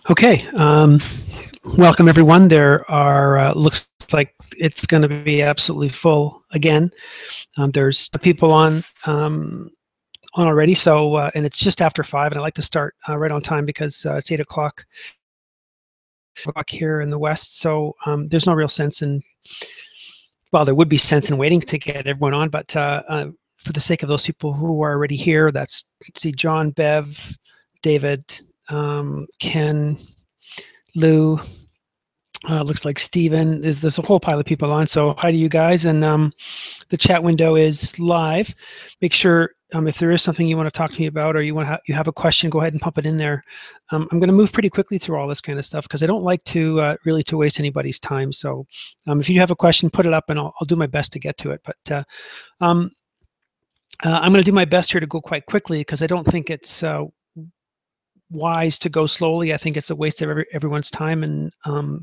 Okay, welcome everyone. There are looks like it's going to be absolutely full again. There's people on already, so and it's just after 5, and I like to start right on time because it's 8 o'clock here in the West. So there's no real sense in, well, there would be sense in waiting to get everyone on, but for the sake of those people who are already here, let's see, John, Bev, David, Ken, Lou. Looks like Steven. There's a whole pile of people on. So hi to you guys. And the chat window is live. Make sure if there is something you want to talk to me about, or you have a question, go ahead and pump it in there. I'm going to move pretty quickly through all this kind of stuff because I don't like to really to waste anybody's time. So if you have a question, put it up, and I'll do my best to get to it. But I'm going to do my best here to go quite quickly because I don't think it's wise to go slowly. I think it's a waste of everyone's time, and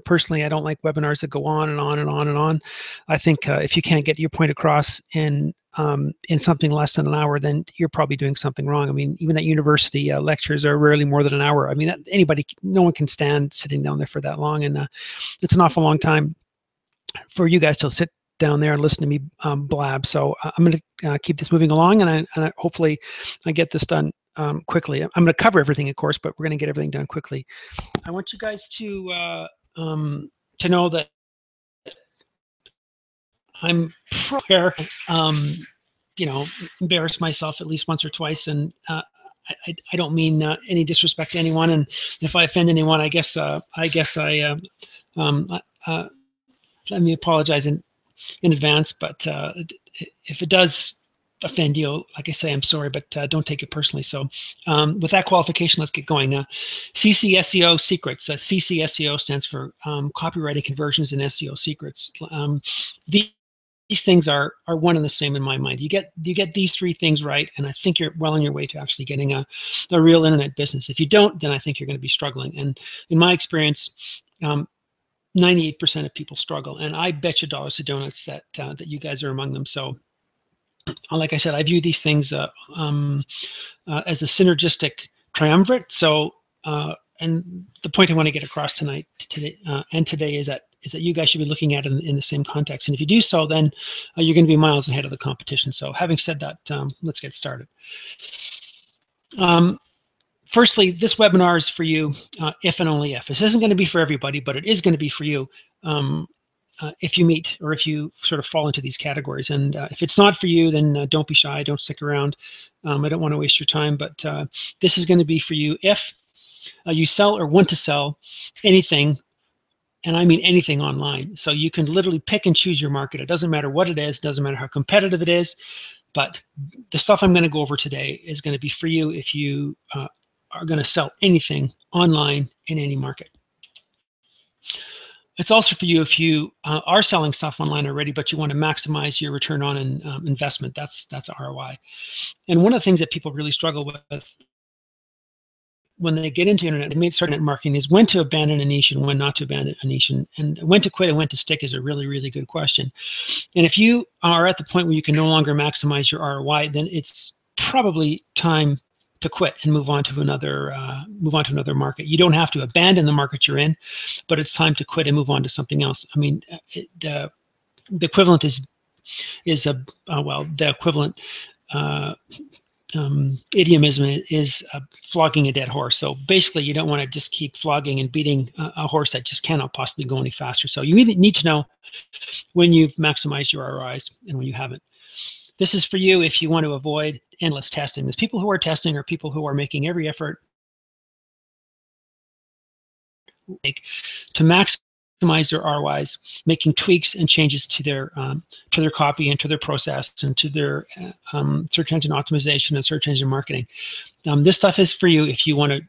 personally I don't like webinars that go on and on and on and on. I think if you can't get your point across in something less than an hour, then you're probably doing something wrong. I mean, even at university, lectures are rarely more than an hour. I mean, no one can stand sitting down there for that long, and it's an awful long time for you guys to sit down there and listen to me blab. So I'm going to keep this moving along, and hopefully I get this done quickly. I'm going to cover everything, of course, but we're going to get everything done quickly. I want you guys to know that I'm embarrass myself at least once or twice, and I don't mean any disrespect to anyone. And if I offend anyone, I guess let me apologize in advance. But if it does offend you, like I say, I'm sorry, but don't take it personally. So with that qualification, let's get going. CC SEO secrets. CC SEO stands for copywriting conversions and SEO secrets. These things are one and the same in my mind. You get these three things right, and I think you're well on your way to actually getting a real internet business. If you don't, then I think you're going to be struggling. And in my experience, 98% of people struggle, and I bet you dollars to donuts that you guys are among them. So like I said, I view these things as a synergistic triumvirate. So, and the point I want to get across today is that you guys should be looking at it in the same context. And if you do so, then you're going to be miles ahead of the competition. So, having said that, let's get started. Firstly, this webinar is for you if and only if. This isn't going to be for everybody, but it is going to be for you. If you meet or if you sort of fall into these categories. And if it's not for you, then don't be shy, don't stick around. I don't want to waste your time, but this is going to be for you if you sell or want to sell anything, and I mean anything online. So you can literally pick and choose your market. It doesn't matter what it is, doesn't matter how competitive it is, but the stuff I'm going to go over today is going to be for you if you are going to sell anything online in any market. It's also for you if you are selling stuff online already, but you want to maximize your return on investment. That's ROI. And one of the things that people really struggle with when they get into internet, they start internet marketing, is when to abandon a niche and when not to abandon a niche, and when to quit and when to stick is a really, really good question. And if you are at the point where you can no longer maximize your ROI, then it's probably time to quit and move on to another market. You don't have to abandon the market you're in, but it's time to quit and move on to something else. I mean, the equivalent is the equivalent idiomism is flogging a dead horse. So basically, you don't want to just keep flogging and beating a horse that just cannot possibly go any faster. So you need to know when you've maximized your ROIs and when you haven't. This is for you if you want to avoid endless testing. There's people who are testing or people who are making every effort to maximize their ROIs, making tweaks and changes to their copy and to their process and to their search engine optimization and search engine marketing. This stuff is for you if you want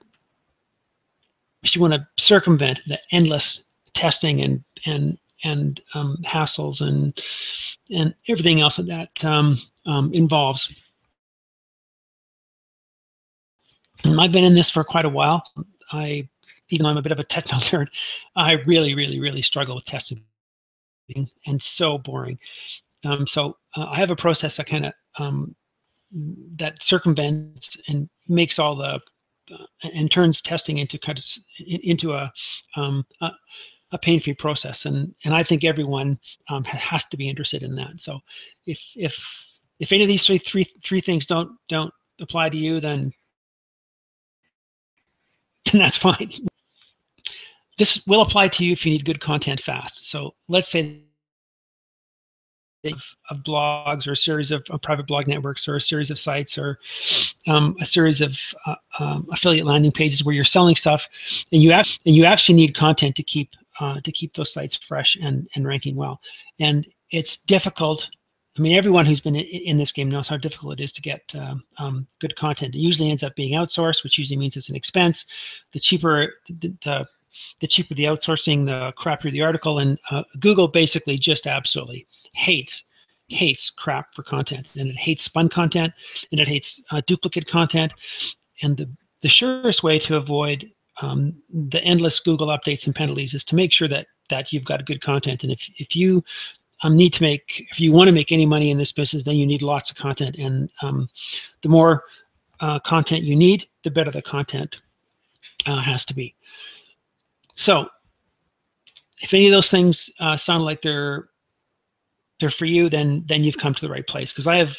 to circumvent the endless testing and hassles and everything else that involves. I've been in this for quite a while. Even though I'm a bit of a techno nerd, I really, really, really struggle with testing, and so boring. So I have a process that kind of that circumvents and makes all the and turns testing into a pain-free process. And I think everyone has to be interested in that. So if any of these three things don't apply to you, then that's fine. This will apply to you if you need good content fast. So let's say of blogs, or a series of private blog networks, or a series of sites, or a series of affiliate landing pages where you're selling stuff, and you actually need content to keep those sites fresh and ranking well. And it's difficult. I mean, everyone who's been in this game knows how difficult it is to get good content. It usually ends up being outsourced, which usually means it's an expense. The cheaper the cheaper the outsourcing, the crappier the article. And Google basically just absolutely hates crap for content, and it hates spun content, and it hates duplicate content. And the surest way to avoid the endless Google updates and penalties is to make sure that you've got good content. And if you if you want to make any money in this business, then you need lots of content. And the more content you need, the better the content has to be. So if any of those things sound like they're for you, then you've come to the right place, because I have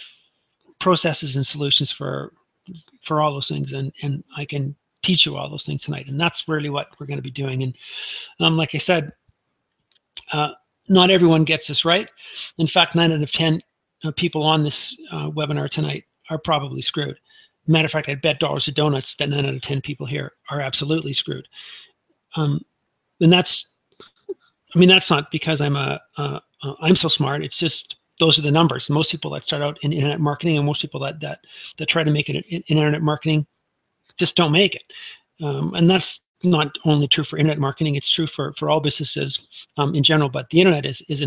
processes and solutions for all those things, and I can teach you all those things tonight. And that's really what we're going to be doing. And like I said, not everyone gets this right. In fact, 9 out of 10 people on this webinar tonight are probably screwed. Matter of fact, I bet dollars to donuts that 9 out of 10 people here are absolutely screwed. And that's not because I'm so smart. It's just those are the numbers. Most people that start out in internet marketing, and most people that try to make it in internet marketing, just don't make it. And that's not only true for internet marketing; it's true for all businesses in general. But the internet is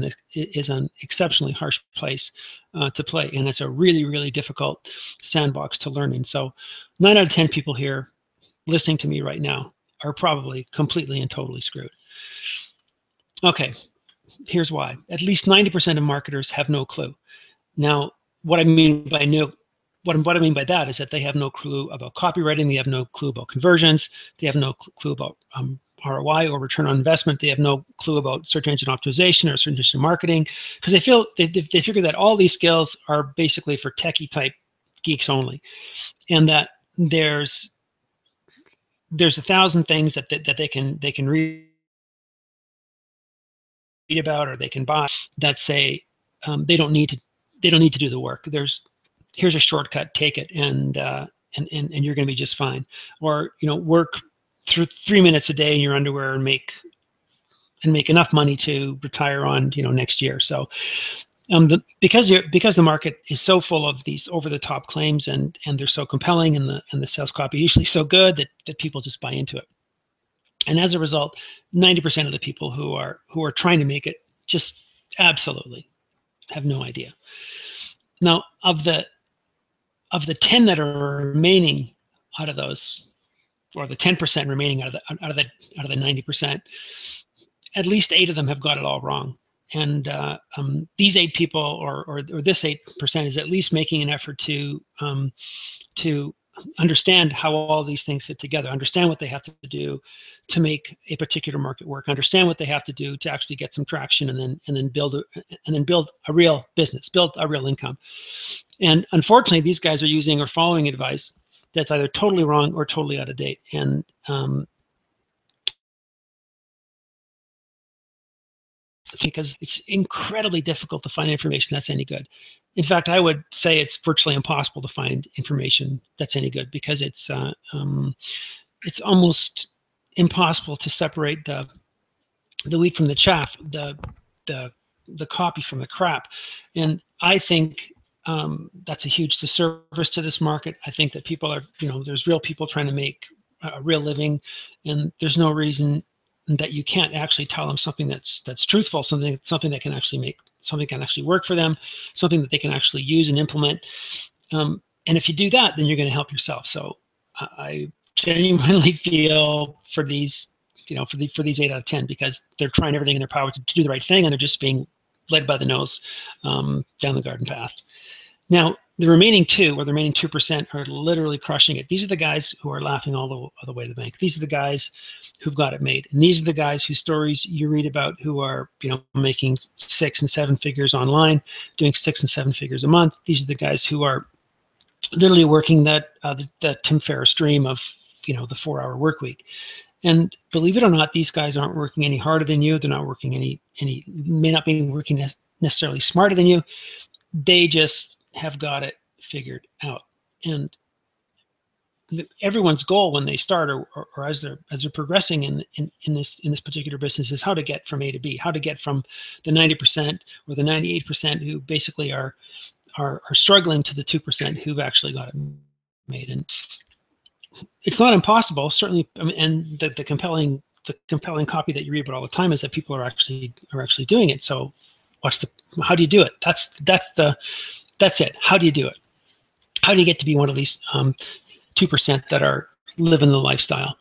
an exceptionally harsh place to play, and it's a really, really difficult sandbox to learn in. So 9 out of 10 people here listening to me right now are probably completely and totally screwed. Okay, here's why. At least 90% of marketers have no clue. Now, what I mean by that is that they have no clue about copywriting. They have no clue about conversions. They have no clue about ROI, or return on investment. They have no clue about search engine optimization or search engine marketing, because they figure that all these skills are basically for techie type geeks only, and that there's 1,000 things that they can read about, or they can buy, that say they don't need to do the work. Here's a shortcut, take it, and you're going to be just fine. Or work through 3 minutes a day in your underwear and make enough money to retire on next year. So because the market is so full of these over-the-top claims, and they're so compelling, and the sales copy usually so good that people just buy into it. And as a result, 90% of the people who are trying to make it just absolutely have no idea. Now, of the 10 that are remaining out of those, or the 10% remaining out of the 90%, at least 8 of them have got it all wrong. And these 8 people, or this 8%, is at least making an effort to understand how all these things fit together, understand what they have to do to make a particular market work, understand what they have to do to actually get some traction, and then build a real business, build a real income. And unfortunately, these guys are using or following advice that's either totally wrong or totally out of date. And because it's incredibly difficult to find information that's any good. In fact, I would say it's virtually impossible to find information that's any good, because it's almost impossible to separate the wheat from the chaff, the copy from the crap. And I think that's a huge disservice to this market. I think that people are, there's real people trying to make a real living, and there's no reason that you can't actually tell them something that's truthful, something that can actually work for them, something that they can actually use and implement. And if you do that, then you're going to help yourself. So I genuinely feel for these, for these 8 out of 10, because they're trying everything in their power to do the right thing, and they're just being led by the nose down the garden path. Now, The remaining 2% are literally crushing it. These are the guys who are laughing all the way to the bank. These are the guys who've got it made. And these are the guys whose stories you read about who are, making 6 and 7 figures online, doing 6 and 7 figures a month. These are the guys who are literally working that Tim Ferriss dream of, the 4-hour work week. And believe it or not, these guys aren't working any harder than you. They're not working may not be working necessarily smarter than you. They just have got it figured out. And everyone's goal when they start or as they're progressing in this particular business is how to get from A to B, how to get from the 90% or the 98% who basically are struggling to the 2% who've actually got it made. And it's not impossible, certainly. And the compelling copy that you read about all the time is that people are actually doing it. So how do you do it? That's it. How do you do it? How do you get to be one of these 2% that are living the lifestyle?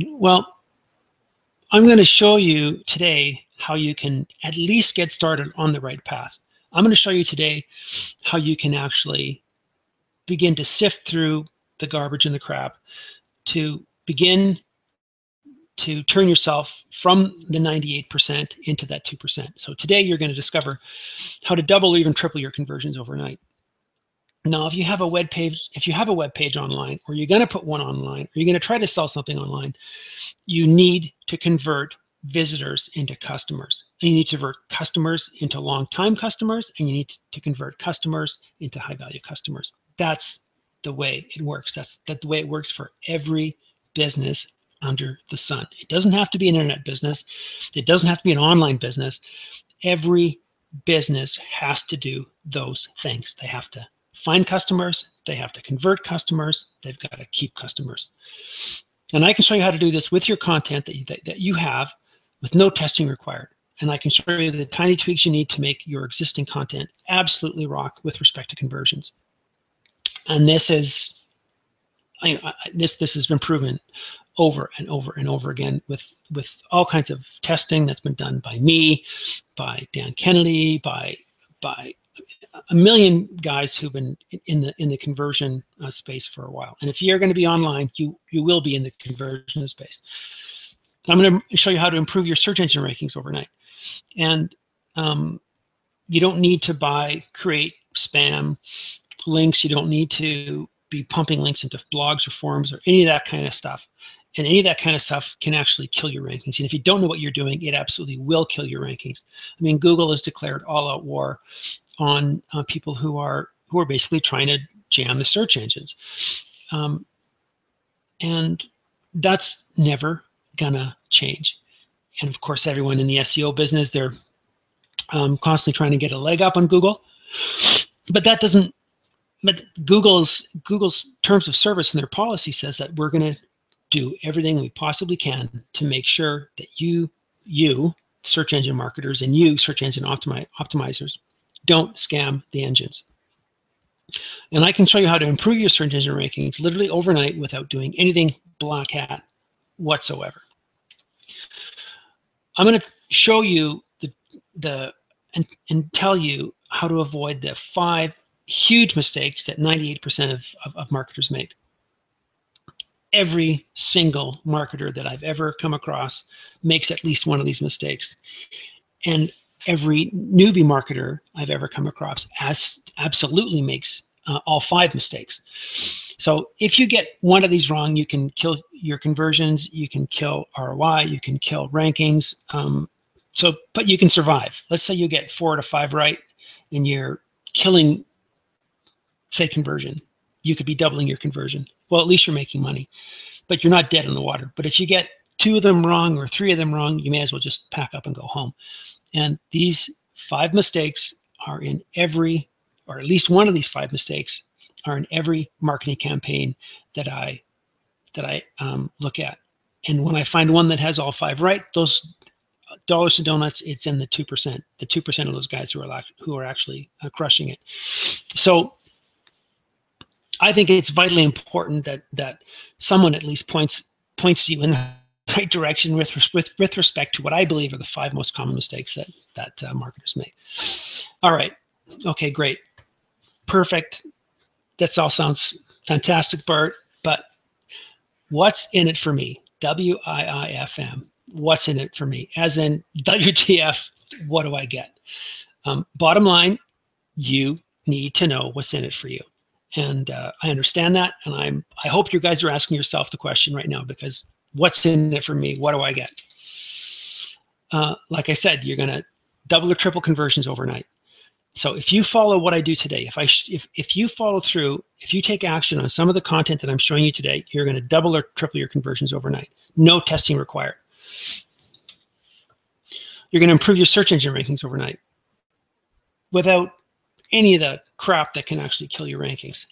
Well, I'm going to show you today how you can at least get started on the right path. I'm going to show you today how you can actually begin to sift through the garbage and the crap to begin to turn yourself from the 98% into that 2%. So today you're going to discover how to double or even triple your conversions overnight. Now, if you have a web page online, or you're going to put one online, or you're going to try to sell something online, you need to convert visitors into customers. And you need to convert customers into long-time customers, and you need to convert customers into high-value customers. That's the way it works. That's the way it works for every business under the sun. It doesn't have to be an internet business. It doesn't have to be an online business. Every business has to do those things. They have to find customers. They have to convert customers. They've got to keep customers. And I can show you how to do this with your content that you have with no testing required. And I can show you the tiny tweaks you need to make your existing content absolutely rock with respect to conversions. And this is, this has been proven over and over and over again with all kinds of testing that's been done by me, by Dan Kennedy, by a million guys who've been in the conversion space for a while. And if you're going to be online, you will be in the conversion space. I'm going to show you how to improve your search engine rankings overnight. And you don't need to create spam links. You don't need to be pumping links into blogs or forums or any of that kind of stuff. And any of that kind of stuff can actually kill your rankings. And if you don't know what you're doing, it absolutely will kill your rankings. I mean, Google has declared all-out war on people who are basically trying to jam the search engines. And that's never gonna change. And of course, everyone in the SEO business, they're constantly trying to get a leg up on Google. But that doesn't, but Google's terms of service and their policy says that we're gonna do everything we possibly can to make sure that you search engine marketers and you search engine optimizers don't scam the engines. And I can show you how to improve your search engine rankings literally overnight without doing anything black hat whatsoever. I'm going to show you and tell you how to avoid the 5 huge mistakes that 98% of marketers make. Every single marketer that I've ever come across makes at least one of these mistakes. And every newbie marketer I've ever come across absolutely makes all 5 mistakes. So if you get one of these wrong, you can kill your conversions, you can kill ROI, you can kill rankings. But you can survive. Let's say you get 4 to 5 right and you're killing, say, conversion. You could be doubling your conversion. Well, at least you're making money, but you're not dead in the water. But if you get 2 of them wrong or 3 of them wrong, you may as well just pack up and go home. And these 5 mistakes are in every, or at least one of these 5 mistakes are in every marketing campaign that I look at. And when I find one that has all 5 right, those dollars to donuts, it's in the 2%. The 2% of those guys who are actually crushing it. So I think it's vitally important that someone at least points you in the right direction with respect to what I believe are the 5 most common mistakes that marketers make. All right. Okay, great. perfect. That all sounds fantastic, Bart, but what's in it for me? WIIFM. What's in it for me? As in WTF, what do I get? Bottom line, you need to know what's in it for you. And I understand that. And I hope you guys are asking yourself the question right now, because what's in it for me? What do I get? Like I said, you're going to double or triple conversions overnight. So if you follow what I do today, if you follow through, if you take action on some of the content that I'm showing you today, you're going to double or triple your conversions overnight. No testing required. You're going to improve your search engine rankings overnight without any of the crap that can actually kill your rankings.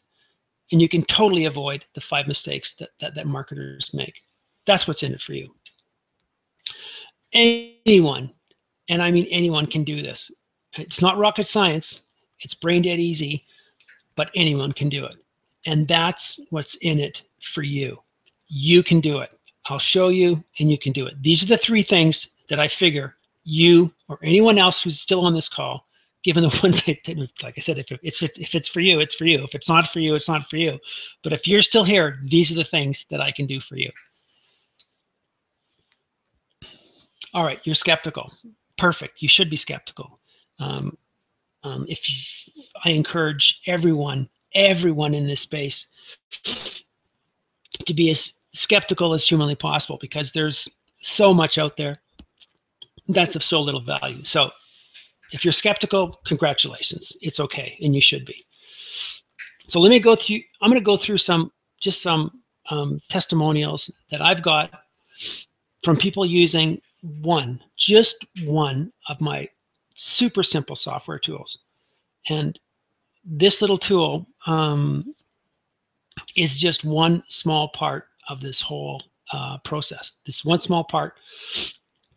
And you can totally avoid the 5 mistakes that marketers make. That's what's in it for you. Anyone, and I mean anyone, can do this. It's not rocket science. It's brain dead easy, but anyone can do it. And that's what's in it for you. You can do it. I'll show you, and you can do it. These are the 3 things that I figure you or anyone else who's still on this call, given the ones I did, like I said, if it's for you, it's for you. If it's not for you, it's not for you. But if you're still here, these are the things that I can do for you. All right, you're skeptical. Perfect. You should be skeptical. I encourage everyone in this space to be as skeptical as humanly possible, because there's so much out there that's of so little value. So if you're skeptical, congratulations. It's okay, and you should be. So let me go through, I'm going to go through some testimonials that I've got from people using just one of my super simple software tools. And this little tool is just one small part of this whole process. This one small part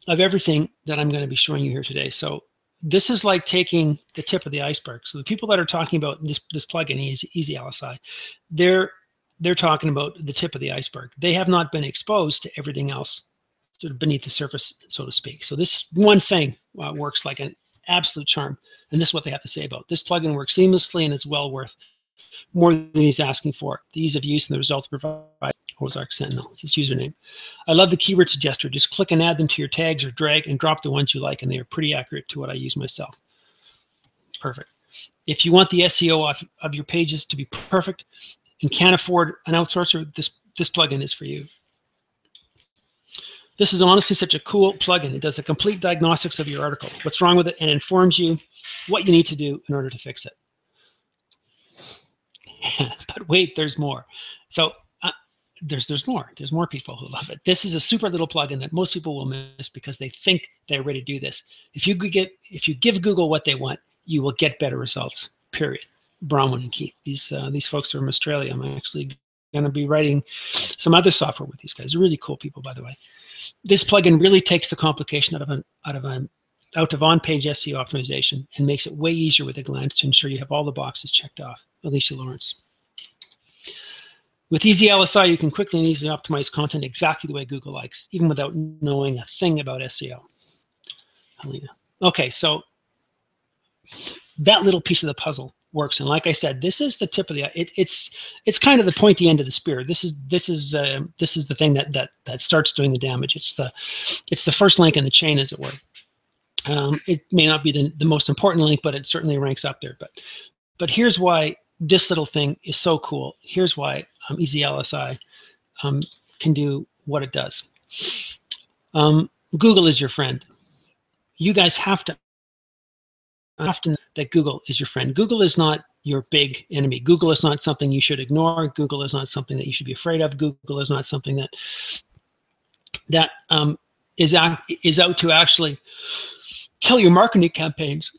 of everything that I'm going to be showing you here today. So this is like taking the tip of the iceberg. So the people that are talking about this plugin, Easy LSI, they're talking about the tip of the iceberg. They have not been exposed to everything else sort of beneath the surface, so to speak. So this one thing works like an absolute charm. And this is what they have to say about this plugin. Works seamlessly, and it's well worth more than he's asking for. The ease of use and the result provide. Ozark Sentinel, it's his username. I love the keyword suggester. Just click and add them to your tags, or drag and drop the ones you like, and they are pretty accurate to what I use myself. Perfect. If you want the SEO of your pages to be perfect and can't afford an outsourcer, this plugin is for you. This is honestly such a cool plugin. It does a complete diagnostics of your article, what's wrong with it, and informs you what you need to do in order to fix it. But wait, there's more. So there's more. There's more people who love it. This is a super little plugin that most people will miss because they think they're ready to do this. If you give Google what they want, you will get better results. Period. Bronwyn and Keith. These folks are from Australia. I'm actually going to be writing some other software with these guys. They're really cool people, by the way. This plugin really takes the complication out of on-page SEO optimization and makes it way easier with a glance to ensure you have all the boxes checked off. Alicia Lawrence. With Easy LSI, you can quickly and easily optimize content exactly the way Google likes, even without knowing a thing about SEO. Helena. Okay, so that little piece of the puzzle works, and like I said, this is the tip of the. It's kind of the pointy end of the spear. This is the thing that starts doing the damage. It's the first link in the chain, as it were. It may not be the most important link, but it certainly ranks up there. But here's why this little thing is so cool. Here's why Easy LSI can do what it does. Google is your friend. You guys have to know that Google is your friend. Google is not your big enemy. Google is not something you should ignore. Google is not something that you should be afraid of. Google is not something that is out to actually kill your marketing campaigns.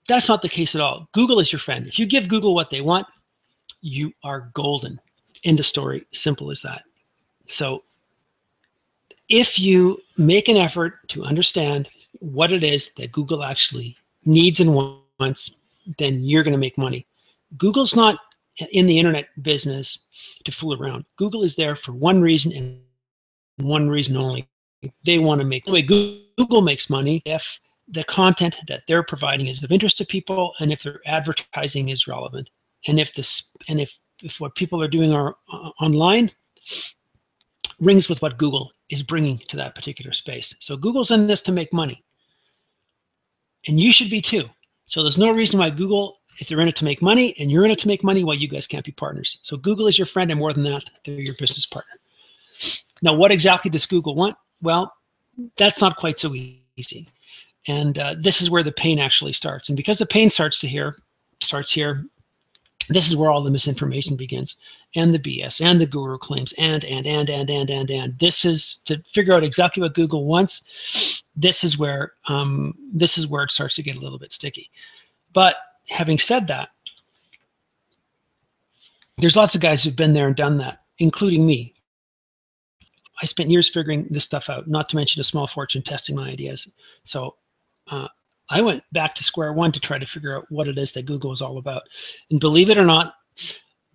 That's not the case at all. Google is your friend. If you give Google what they want, you are golden. End of story. Simple as that. So if you make an effort to understand what it is that Google actually needs and wants, then you're going to make money. Google's not in the internet business to fool around. Google is there for one reason and one reason only. They want to make. The way Google makes money, if the content that they're providing is of interest to people, and if their advertising is relevant, and if what people are doing are online rings with what Google is bringing to that particular space. So Google's in this to make money, and you should be too. So there's no reason why Google, if they're in it to make money and you're in it to make money, why you guys can't be partners. So Google is your friend, and more than that, they're your business partner. Now, what exactly does Google want? Well, that's not quite so easy. And this is where the pain actually starts. And because the pain starts here, this is where all the misinformation begins, and the BS, and the guru claims, and. This is to figure out exactly what Google wants. This is where it starts to get a little bit sticky. But having said that, there's lots of guys who've been there and done that, including me. I spent years figuring this stuff out, not to mention a small fortune testing my ideas. So I went back to square one to try to figure out what it is that Google is all about. And believe it or not,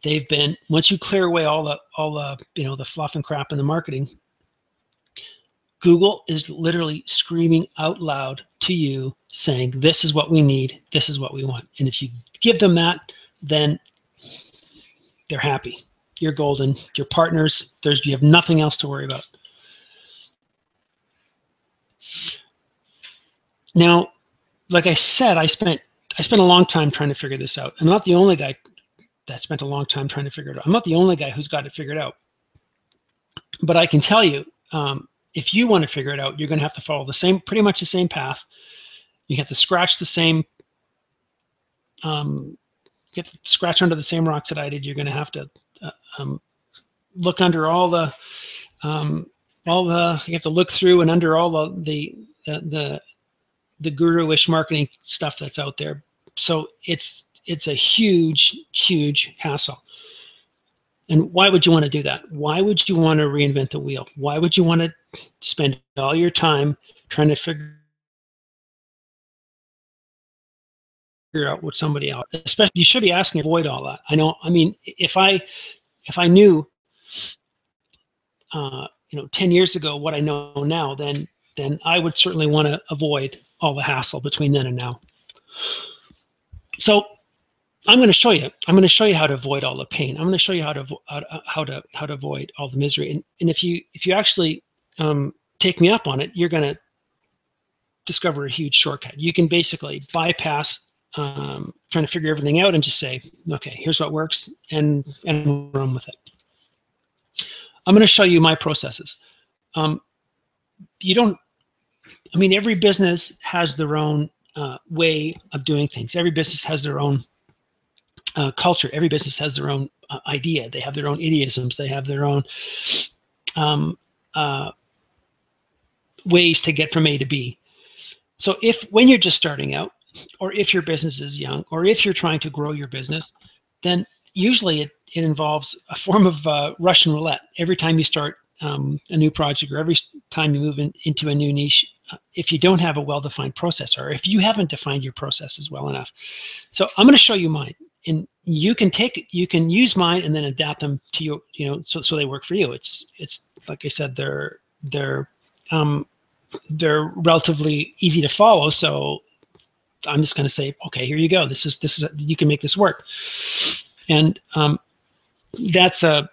they've been, once you clear away all the fluff and crap in the marketing, Google is literally screaming out loud to you saying, this is what we need, this is what we want. And if you give them that, then they're happy. You're golden. You're partners. You have nothing else to worry about. Now, like I said, I spent a long time trying to figure this out. I'm not the only guy that spent a long time trying to figure it out. I'm not the only guy who's got it figured out. But I can tell you, if you want to figure it out, you're going to have to follow pretty much the same path. You have to scratch the same, scratch under the same rocks that I did. You're going to have to look under all the, you have to look through and under all the guru-ish marketing stuff that's out there. So it's a huge, huge hassle. And why would you want to do that? Why would you want to reinvent the wheel? Why would you want to spend all your time trying to figure out what somebody else, especially you should be asking to avoid all that. I mean, if I knew 10 years ago what I know now, then I would certainly want to avoid all the hassle between then and now. So I'm going to show you. I'm going to show you how to avoid all the pain. I'm going to show you how to avoid all the misery. And if you actually take me up on it, you're going to discover a huge shortcut. You can basically bypass trying to figure everything out and just say, okay, here's what works, and run with it. I'm going to show you my processes. Every business has their own way of doing things. Every business has their own culture. Every business has their own idea. They have their own idioms. They have their own ways to get from A to B. So when you're just starting out, or if your business is young, or if you're trying to grow your business, then usually it involves a form of Russian roulette. Every time you start a new project, or every time you move into a new niche, if you don't have a well-defined process, or if you haven't defined your processes well enough. So I'm going to show you mine, and you can use mine and then adapt them to you, so they work for you. It's like I said, they're relatively easy to follow. So I'm just going to say, okay, here you go. This is you can make this work, and that's a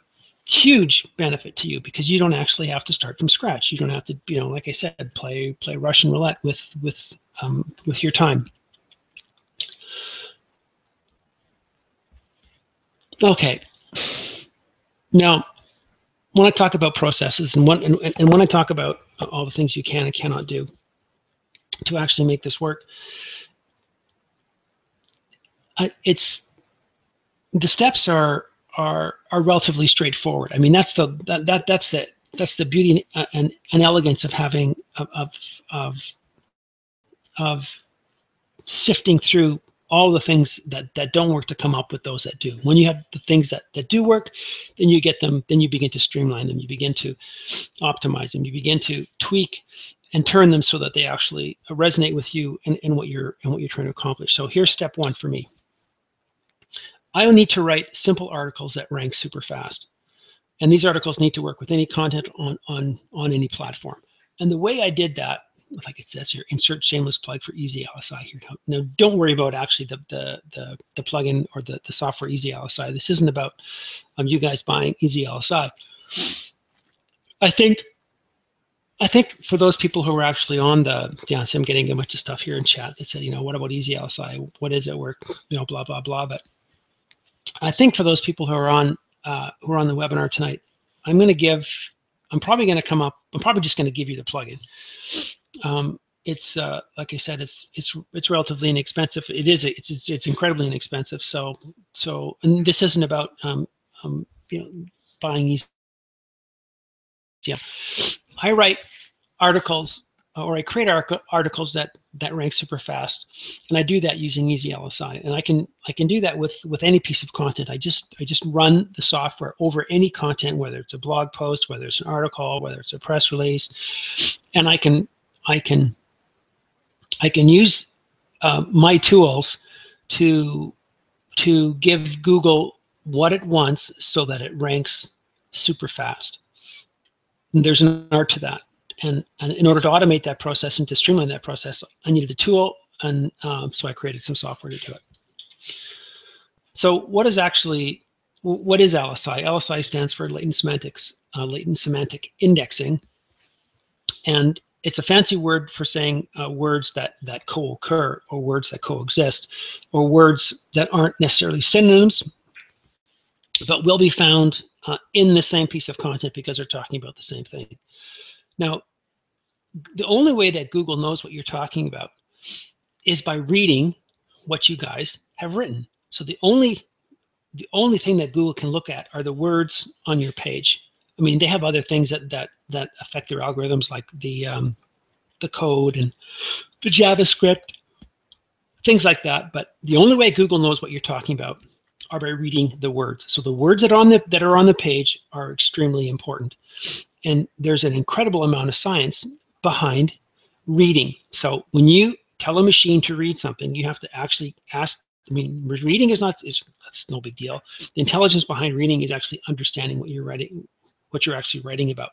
huge benefit to you, because you don't actually have to start from scratch. You don't have to, like I said, play Russian roulette with your time. Okay. Now, when I talk about processes and when I talk about all the things you can and cannot do to actually make this work, the steps are relatively straightforward. I mean, that's the beauty and elegance of having of sifting through all the things that don't work to come up with those that do. When you have the things that do work, then you get them, then you begin to streamline them, you begin to optimize them, you begin to tweak and turn them so that they actually resonate with you and what you're trying to accomplish. So here's step one for me. I need to write simple articles that rank super fast. And these articles need to work with any content on any platform. And the way I did that like it says here, insert shameless plug for Easy LSI here. Now, don't worry about actually the plugin or the software Easy LSI. This isn't about you guys buying Easy LSI. I think for those people who are actually on the, yeah, so I'm getting a bunch of stuff here in chat that said, you know, what about Easy LSI? What is it? Work, you know, blah blah blah. But I think for those people who are on the webinar tonight, I'm probably just going to give you the plugin. It's like I said, it's relatively inexpensive. It's incredibly inexpensive. So and this isn't about you know, buying easy. Yeah, I write articles or I create articles that rank super fast, and I do that using Easy LSI. And I can do that with any piece of content. I just run the software over any content, whether it's a blog post, whether it's an article, whether it's a press release, and I can use my tools to give Google what it wants so that it ranks super fast. And there's an art to that. And in order to automate that process and to streamline that process, I needed a tool, and so I created some software to do it. So what is LSI? LSI stands for latent semantic indexing, and it's a fancy word for saying words that co-occur, or words that coexist, or words that aren't necessarily synonyms, but will be found in the same piece of content because they're talking about the same thing. Now, the only way that Google knows what you're talking about is by reading what you guys have written. So the only thing that Google can look at are the words on your page. I mean, they have other things that affect their algorithms, like the code and the JavaScript, things like that. But the only way Google knows what you're talking about are by reading the words. So the words that are on the page are extremely important, and there's an incredible amount of science behind reading. So when you tell a machine to read something, you have to actually ask. I mean, reading that's no big deal. The intelligence behind reading is actually understanding what you're writing, what you're actually writing about.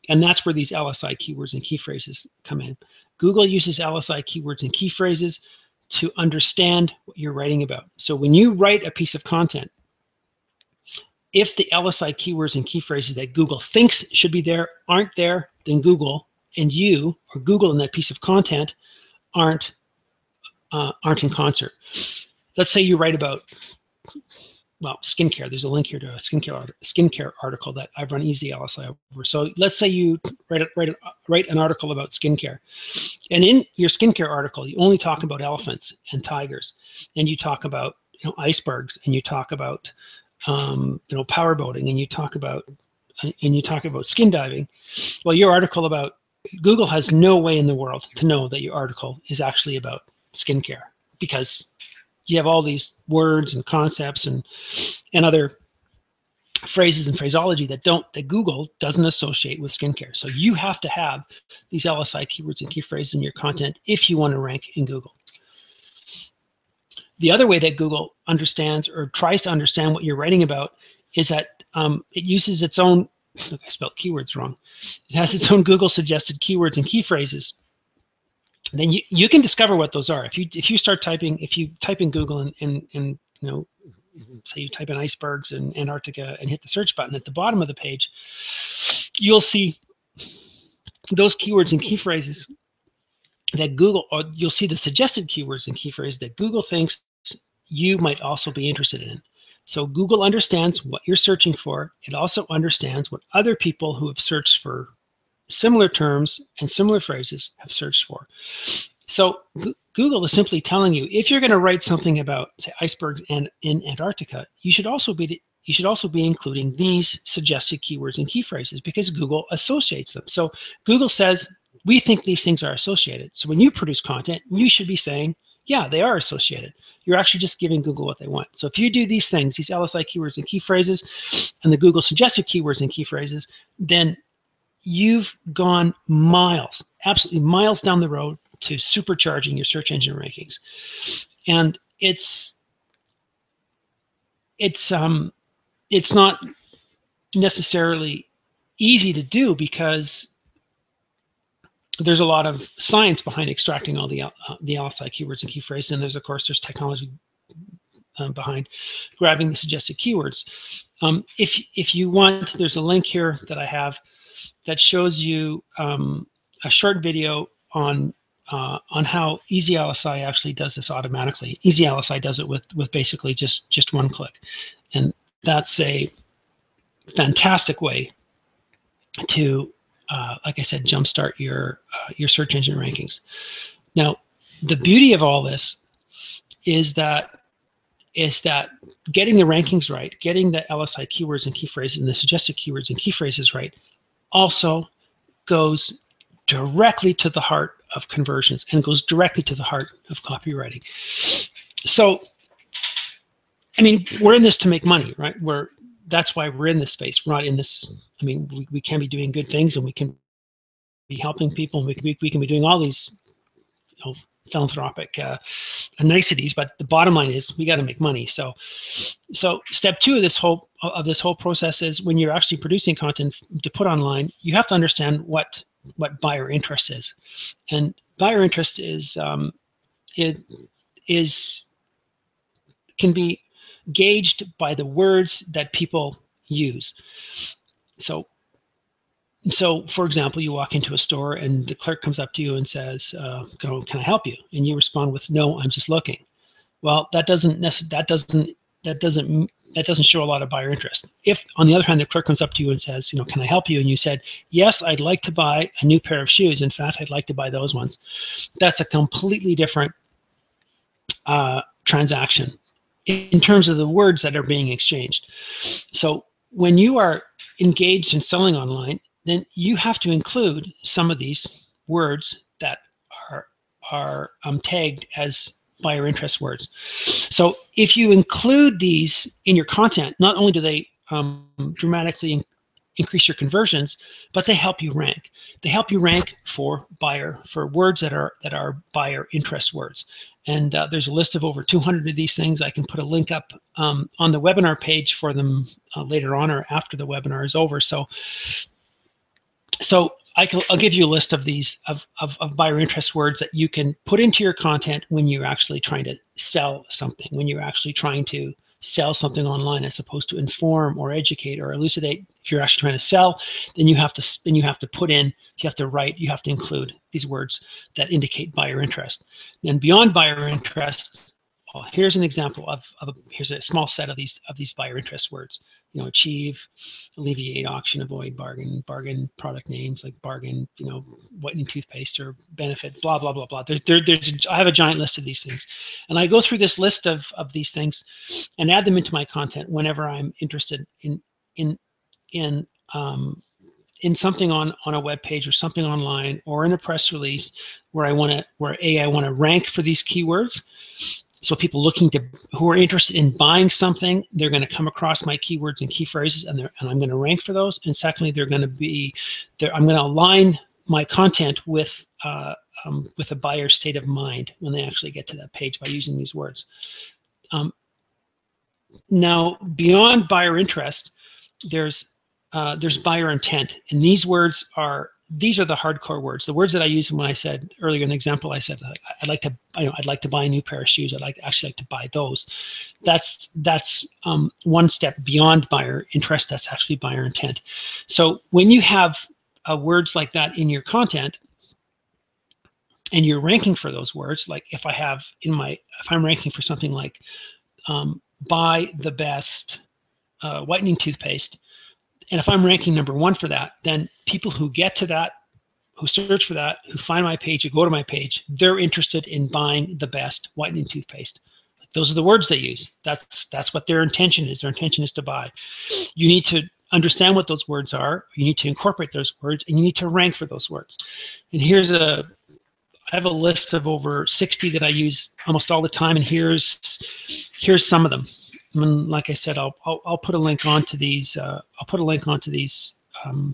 And that's where these LSI keywords and key phrases come in. Google uses LSI keywords and key phrases to understand what you're writing about. So when you write a piece of content, if the LSI keywords and key phrases that Google thinks should be there aren't there, then Google and you, or Google and that piece of content, aren't in concert. Let's say you write about, well, skincare. There's a link here to a skincare article that I've run Easy LSI over. So let's say you write an article about skincare, and in your skincare article, you only talk about elephants and tigers, and you talk about, you know, icebergs, and you talk about you know, power boating, and you talk about skin diving. Well, your article about, Google has no way in the world to know that your article is actually about skincare, because you have all these words and concepts and other phrases and phraseology that Google doesn't associate with skincare. So you have to have these LSI keywords and key phrases in your content if you want to rank in Google. The other way that Google understands or tries to understand what you're writing about is that it uses its own, look, I spelled keywords wrong. It has its own Google suggested keywords and key phrases. Then you can discover what those are. If you type in Google and you know, say you type in icebergs and Antarctica and hit the search button at the bottom of the page, you'll see those keywords and key phrases that Google, or you'll see the suggested keywords and key phrases that Google thinks you might also be interested in. So Google understands what you're searching for. It also understands what other people who have searched for similar terms and similar phrases have searched for. So Google is simply telling you, if you're going to write something about, say, icebergs in Antarctica, you should also be including these suggested keywords and key phrases, because Google associates them. So Google says, we think these things are associated. So when you produce content, you should be saying, yeah, they are associated. You're actually just giving Google what they want. So if you do these things, these LSI keywords and key phrases, and the Google suggested keywords and key phrases, then you've gone miles, absolutely miles down the road to supercharging your search engine rankings. And it's not necessarily easy to do, because there's a lot of science behind extracting all the LSI keywords and key phrases, and there's technology behind grabbing the suggested keywords. If you want, there's a link here that I have that shows you a short video on how Easy LSI actually does this automatically. Easy LSI does it with basically just one click, and that's a fantastic way to, like I said, jumpstart your search engine rankings. Now, the beauty of all this is that getting the rankings right, getting the LSI keywords and key phrases and the suggested keywords and key phrases right, also goes directly to the heart of conversions and goes directly to the heart of copywriting. So, I mean, we're in this to make money, right? That's why we're in this space. We're not in this. I mean, we can be doing good things, and we can be helping people, and we can be doing all these, philanthropic niceties. But the bottom line is we got to make money. So step two of this whole process is, when you're actually producing content to put online, you have to understand what buyer interest is, and buyer interest is can be gauged by the words that people use. So for example, you walk into a store and the clerk comes up to you and says, "Can I help you?" And you respond with, "No, I'm just looking." Well, that doesn't show a lot of buyer interest. If, on the other hand, the clerk comes up to you and says, "Can I help you?" and you said, "Yes, I'd like to buy a new pair of shoes. In fact, I'd like to buy those ones," that's a completely different transaction in terms of the words that are being exchanged. So when you are engaged in selling online, then you have to include some of these words that are tagged as buyer interest words. So if you include these in your content, not only do they dramatically increase your conversions, but they help you rank. They help you rank for words that are buyer interest words. And there's a list of over 200 of these things. I can put a link up on the webinar page for them later on, or after the webinar is over. So I'll give you a list of these of buyer interest words that you can put into your content when you're actually trying to sell something, when you're actually trying to sell something online, as opposed to inform or educate or elucidate. If you're actually trying to sell, then you have to write, you have to include these words that indicate buyer interest. And beyond buyer interest, well, here's an example here's a small set of these buyer interest words. Achieve, alleviate, auction, avoid, bargain product names like bargain, whitening toothpaste, or benefit, blah, blah, blah, blah. I have a giant list of these things. And I go through this list of these things and add them into my content whenever I'm interested in something on a web page or something online or in a press release where I want to rank for these keywords. So people who are interested in buying something, they're going to come across my keywords and key phrases, and I'm going to rank for those. And secondly, I'm going to align my content with a buyer's state of mind when they actually get to that page by using these words. Now, beyond buyer interest, there's buyer intent, and these are the hardcore words. The words that I used when I said earlier in the example, I said, I'd like to buy a new pair of shoes. I'd actually like to buy those. That's one step beyond buyer interest. That's actually buyer intent. So when you have words like that in your content, and you're ranking for those words, like if I'm ranking for something like buy the best whitening toothpaste, and if I'm ranking number 1 for that, then people who get to that, who search for that, who find my page, who go to my page, they're interested in buying the best whitening toothpaste. Those are the words they use. That's what their intention is. Their intention is to buy. You need to understand what those words are. You need to incorporate those words, and you need to rank for those words. And I have a list of over 60 that I use almost all the time, and here's some of them. And like I said, I'll put a link onto these. I'll put a link onto these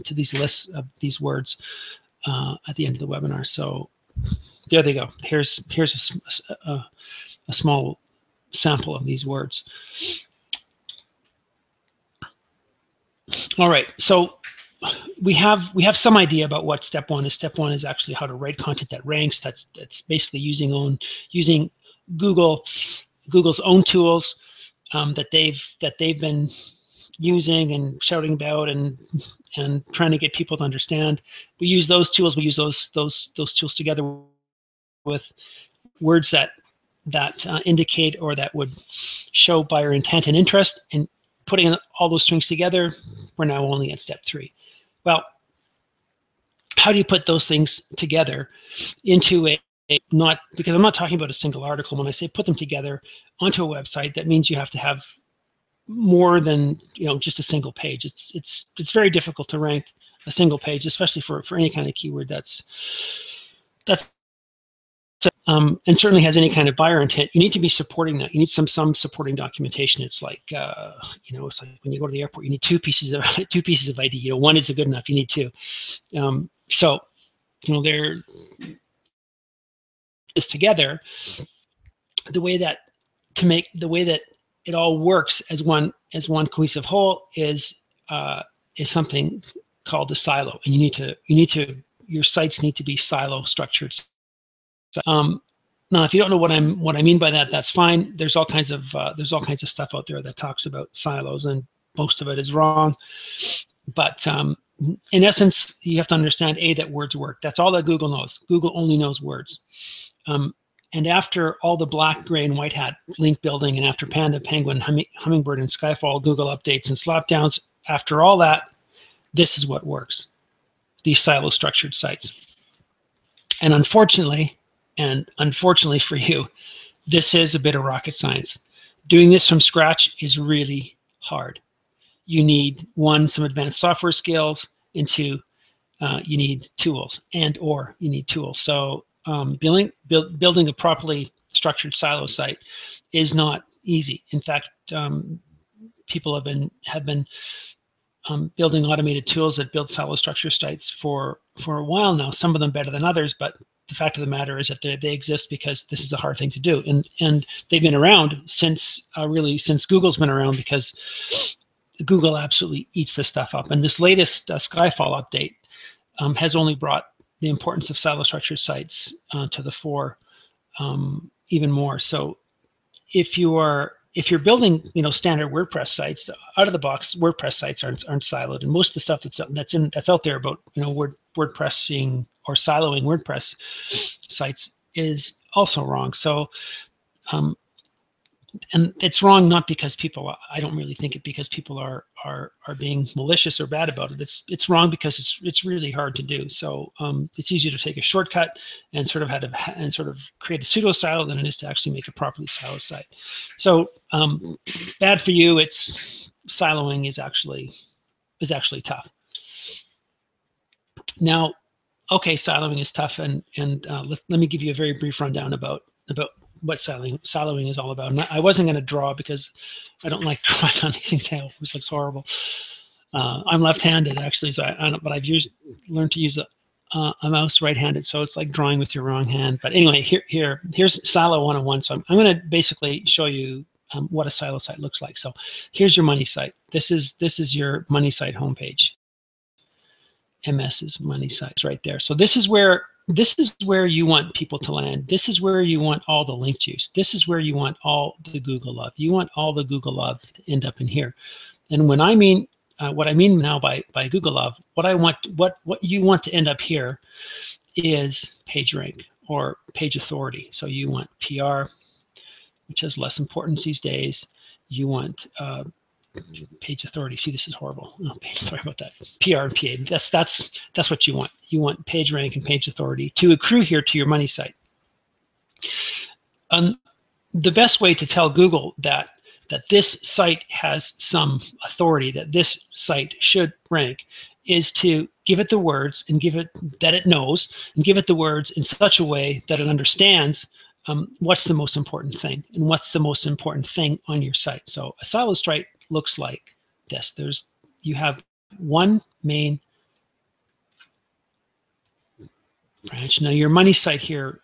to these lists of these words at the end of the webinar. So there they go. Here's a small sample of these words. All right. So we have some idea about what step one is. Step one is actually how to write content that ranks. That's basically using Google's own tools that they've been using and shouting about and trying to get people to understand. We use those tools. We use those tools together with words that indicate or that would show buyer intent and interest, and putting all those strings together, we're now only at step 3. Well, how do you put those things together into not, because I'm not talking about a single article. When I say put them together onto a website, that means you have to have more than just a single page. It's very difficult to rank a single page, especially for any kind of keyword that's and certainly has any kind of buyer intent. You need to be supporting that. You need some supporting documentation. It's like it's like when you go to the airport, you need two pieces of ID. One isn't good enough. You need two. So there is together the way that it all works as one cohesive whole is something called a silo, and your sites need to be silo structured. Now, if you don't know what I mean by that, that's fine. There's all kinds of stuff out there that talks about silos, and most of it is wrong. But in essence, you have to understand that words work. That's all that Google knows. Google only knows words. And after all the black, gray, and white hat link building, and after Panda, Penguin, Hummingbird, and Skyfall, Google updates and slapdowns, after all that, this is what works. These silo structured sites. And unfortunately for you, this is a bit of rocket science. Doing this from scratch is really hard. You need, 1, some advanced software skills, and 2, you need tools, or you need tools. So building a properly structured silo site is not easy. In fact, people have been building automated tools that build silo structure sites for a while now. Some of them better than others, but the fact of the matter is that they exist because this is a hard thing to do, and they've been around since Google's been around, because Google absolutely eats this stuff up. And this latest Skyfall update has only brought the importance of silo structured sites to the fore even more. So if you're building standard WordPress sites, out of the box WordPress sites aren't siloed, and most of the stuff that's out there about WordPressing or siloing WordPress sites is also wrong. So and it's wrong not because I don't really think it because people are being malicious or bad about it. It's wrong because it's really hard to do. So it's easier to take a shortcut and sort of create a pseudo silo than it is to actually make a properly siloed site. So bad for you. It's siloing is actually tough. Now, okay, siloing is tough, and let me give you a very brief rundown about what siloing is all about. And I wasn't going to draw because I don't like drawing on using tail, which looks horrible. I'm left-handed actually, so but I've learned to use a mouse right-handed, so it's like drawing with your wrong hand. But anyway, here's Silo 101. So I'm going to basically show you what a silo site looks like. So here's your money site. This is your money site homepage. MS's money site right there. So this is where you want people to land. This is where you want all the link juice. This is where you want all the Google love. You want all the Google love to end up in here. And when I mean what I mean now by Google love, what you want to end up here is page rank or page authority. So you want PR, which has less importance these days. You want page authority. See, this is horrible. Oh, sorry about that. PR and PA. That's what you want. You want page rank and page authority to accrue here to your money site. The best way to tell Google that this site has some authority, that this site should rank, is to give it the words and give it that it knows, and give it the words in such a way that it understands what's the most important thing and what's the most important thing on your site. So a silo site looks like this. You have one main branch. Now your money site here,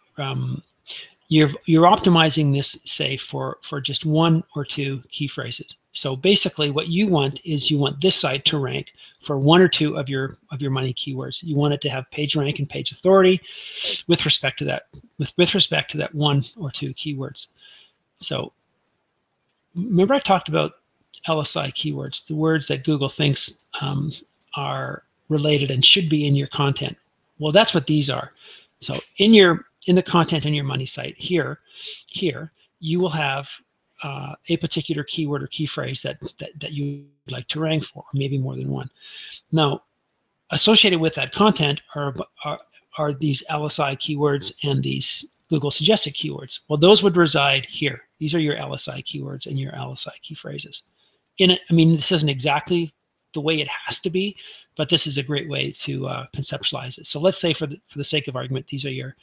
you're optimizing this, say, for just 1 or 2 key phrases. So basically what you want is you want this site to rank for 1 or 2 of your money keywords. You want it to have page rank and page authority with respect to that, with respect to that 1 or 2 keywords. So remember I talked about LSI keywords, the words that Google thinks are related and should be in your content. Well, that's what these are. So in the content in your money site here, you will have a particular keyword or key phrase that you would like to rank for, or maybe more than one. Now, associated with that content are these LSI keywords and these Google suggested keywords. Well, those would reside here. These are your LSI keywords and your LSI key phrases. I mean, this isn't exactly the way it has to be, but this is a great way to conceptualize it. So let's say for the sake of argument, these are your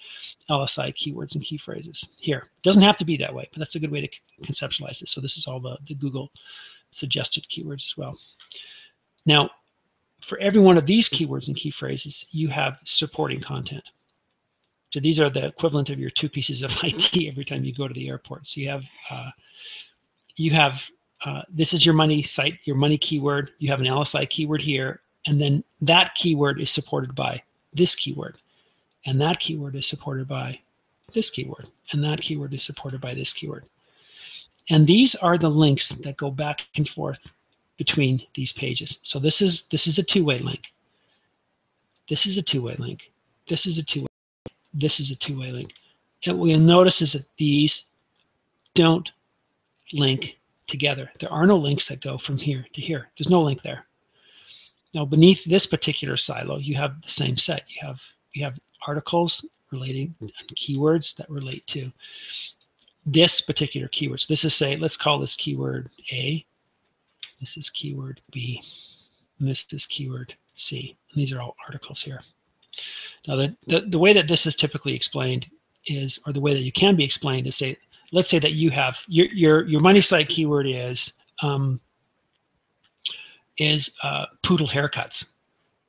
LSI keywords and key phrases here. It doesn't have to be that way, but that's a good way to conceptualize it. So this is all the Google suggested keywords as well. Now, for every one of these keywords and key phrases, you have supporting content. So these are the equivalent of your 2 pieces of IT every time you go to the airport. So you have this is your money site, your money keyword. You have an LSI keyword here, and then that keyword is supported by this keyword, and that keyword is supported by this keyword, and that keyword is supported by this keyword. And these are the links that go back and forth between these pages. So this is a two-way link. This is a two-way link. This is a two-way. This is a two-way link. And what you'll notice is that these don't link together. There are no links that go from here to here. There's no link there. Now, beneath this particular silo, you have the same set. You have articles relating and keywords that relate to this particular keyword. So this is, say, let's call this keyword A. This is keyword B. And this is keyword C. And these are all articles here. Now, the way that this is typically explained is, or the way that you can be explained is, say, let's say that you have your money site keyword is poodle haircuts.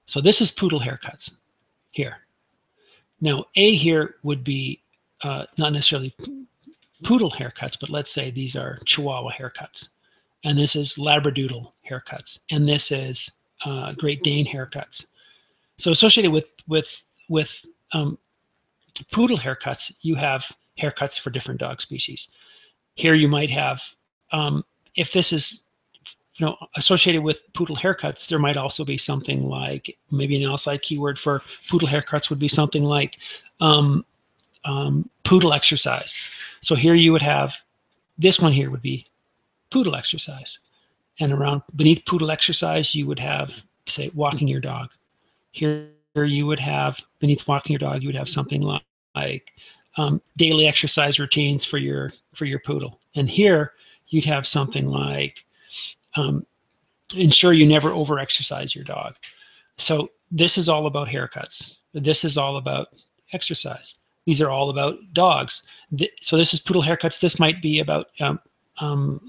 So this is poodle haircuts here. Now A here would be not necessarily poodle haircuts, but let's say these are Chihuahua haircuts, and this is Labradoodle haircuts, and this is Great Dane haircuts. So associated with poodle haircuts, you have haircuts for different dog species. Here you might have, if this is associated with poodle haircuts, there might also be something like, maybe an LSI keyword for poodle haircuts would be something like poodle exercise. So here you would have, this one here would be poodle exercise. And around beneath poodle exercise, you would have, say, walking your dog. Here you would have, beneath walking your dog, you would have something like daily exercise routines for your poodle. And here you'd have something like ensure you never over-exercise your dog. So this is all about haircuts. This is all about exercise. These are all about dogs. So this is poodle haircuts. This might be about poodle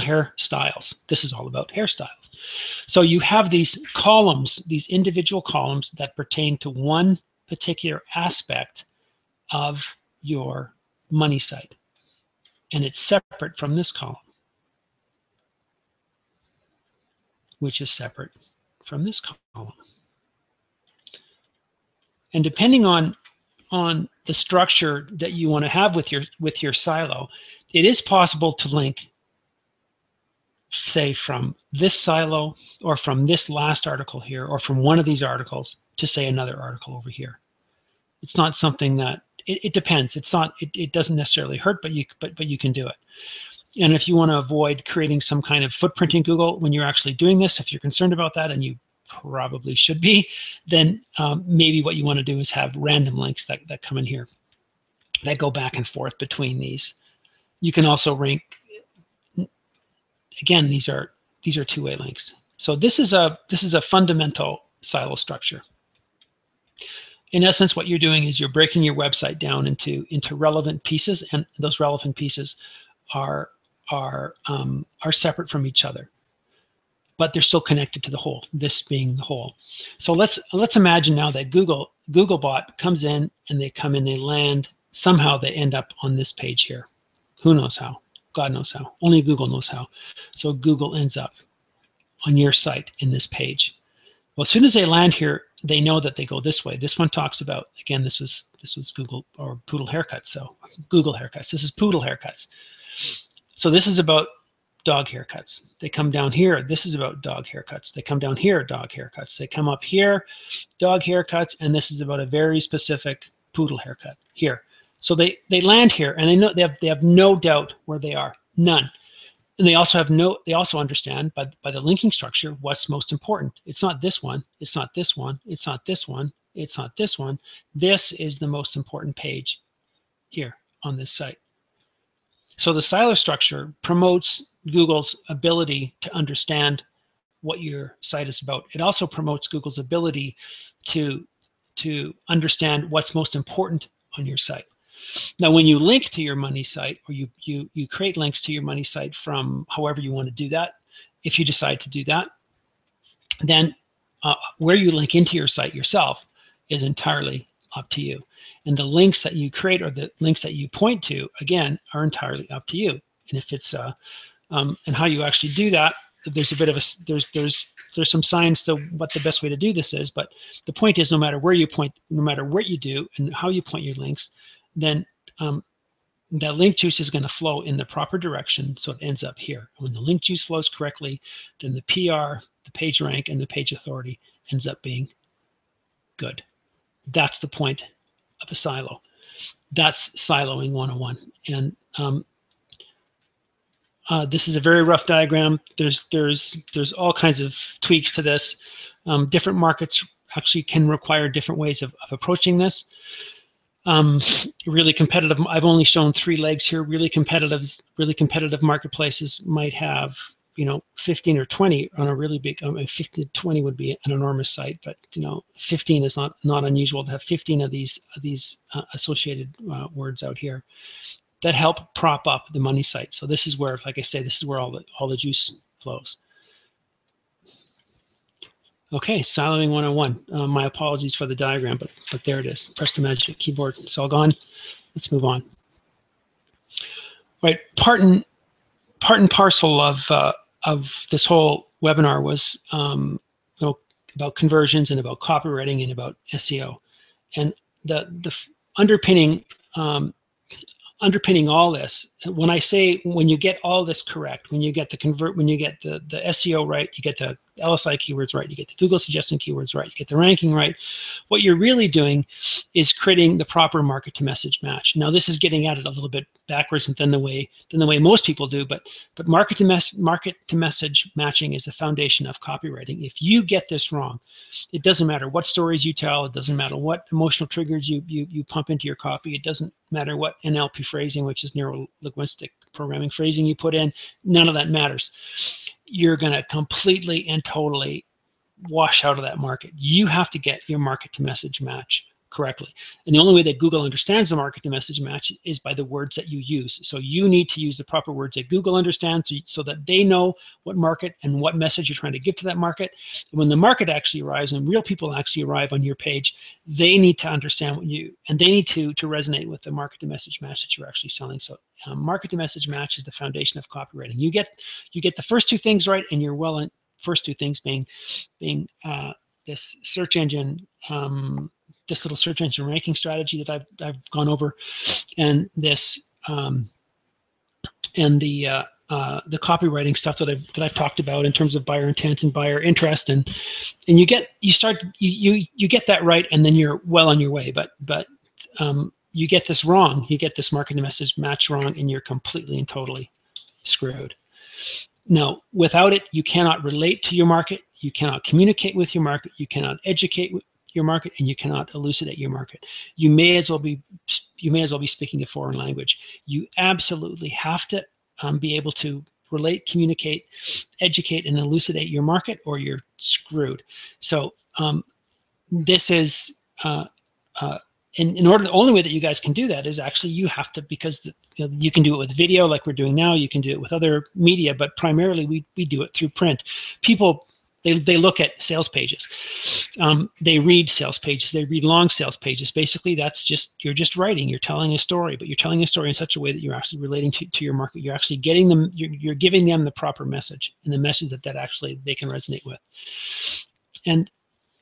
hairstyles. This is all about hairstyles. So you have these columns, these individual columns that pertain to one particular aspect of your money site. And it's separate from this column, which is separate from this column. And depending on the structure that you want to have with your silo, it is possible to link, say, from this silo or from this last article here or from one of these articles to, say, another article over here. It's not something that, it depends. It's not, it doesn't necessarily hurt, but you can do it. And if you want to avoid creating some kind of footprint in Google when you're actually doing this, if you're concerned about that, and you probably should be, then maybe what you want to do is have random links that come in here that go back and forth between these. You can also rank, again, these are two-way links. So this is a fundamental silo structure. In essence, what you're doing is you're breaking your website down into relevant pieces, and those relevant pieces are separate from each other, but they're still connected to the whole, this being the whole. So let's imagine now that Googlebot comes in, and they land somehow they end up on this page here. Who knows how? God knows how. Only Google knows how. So Google ends up on your site in this page. Well, as soon as they land here, they know that they go this way. This one talks about, again, this was Google or Poodle haircuts. So Google haircuts. This is Poodle haircuts. So this is about dog haircuts. They come down here. This is about dog haircuts. They come down here, dog haircuts. They come up here, dog haircuts, and this is about a very specific poodle haircut here. So they land here, and they know they have no doubt where they are, none. And they also understand by the linking structure what's most important. It's not this one. It's not this one. It's not this one. It's not this one. This is the most important page here on this site. So the silo structure promotes Google's ability to understand what your site is about. It also promotes Google's ability to understand what's most important on your site. Now, when you link to your money site, or you create links to your money site from however you want to do that, if you decide to do that, then where you link into your site yourself is entirely up to you. And the links that you create or the links that you point to, again, are entirely up to you. And if it's and how you actually do that, there's a bit of a there's some science to what the best way to do this is. But the point is, no matter where you point, no matter what you do and how you point your links, then that link juice is going to flow in the proper direction, so it ends up here. When the link juice flows correctly, then the PR, the page rank, and the page authority ends up being good. That's the point of a silo. That's siloing 101. And this is a very rough diagram. There's all kinds of tweaks to this. Different markets actually can require different ways of approaching this. Really competitive. I've only shown 3 legs here. Really competitive marketplaces might have 15 or 20 on a really big. 15 to 20 would be an enormous site, but 15 is not unusual to have 15 of these associated words out here that help prop up the money site. So this is where, like I say, this is where all the juice flows. Okay, siloing 101. My apologies for the diagram, but there it is. Press the magic keyboard. It's all gone. Let's move on. Right, part and parcel of this whole webinar was about conversions and about copywriting and about SEO, and the underpinning all this. When you get all this correct, when you get the SEO right, you get the LSI keywords right, you get the Google suggestion keywords right, you get the ranking right, what you're really doing is creating the proper market to message match. Now, this is getting at it a little bit backwards than the way most people do, but market to message matching is the foundation of copywriting. If you get this wrong, it doesn't matter what stories you tell, it doesn't matter what emotional triggers you pump into your copy, it doesn't matter what NLP phrasing, which is neuro-linguistic programming phrasing, you put in, none of that matters. You're going to completely and totally wash out of that market. You have to get your market to message match correctly. And the only way that Google understands the market to message match is by the words that you use. So you need to use the proper words that Google understands so that they know what market and what message you're trying to give to that market. And when the market actually arrives and real people actually arrive on your page, they need to understand and they need to resonate with the market to message match that you're actually selling. So market to message match is the foundation of copywriting. You get the first 2 things right, and you're well in. First 2 things being this search engine, this little search engine ranking strategy that I've gone over, and this and the copywriting stuff that I've talked about in terms of buyer intent and buyer interest, and you get that right, and then you're well on your way. But you get this wrong, you get this market to message match wrong, and you're completely and totally screwed. Now, without it, you cannot relate to your market, you cannot communicate with your market, you cannot educate your market, and you cannot elucidate your market. You may as well be speaking a foreign language. You absolutely have to be able to relate, communicate, educate, and elucidate your market, or you're screwed. So this is in order. The only way that you guys can do that is actually you have to, because you can do it with video like we're doing now. You can do it with other media, but primarily we do it through print. People They look at sales pages. They read sales pages. They read long sales pages. Basically, that's just, you're just writing. You're telling a story, but you're telling a story in such a way that you're actually relating to your market. You're actually getting them. You're giving them the proper message, and the message that actually they can resonate with.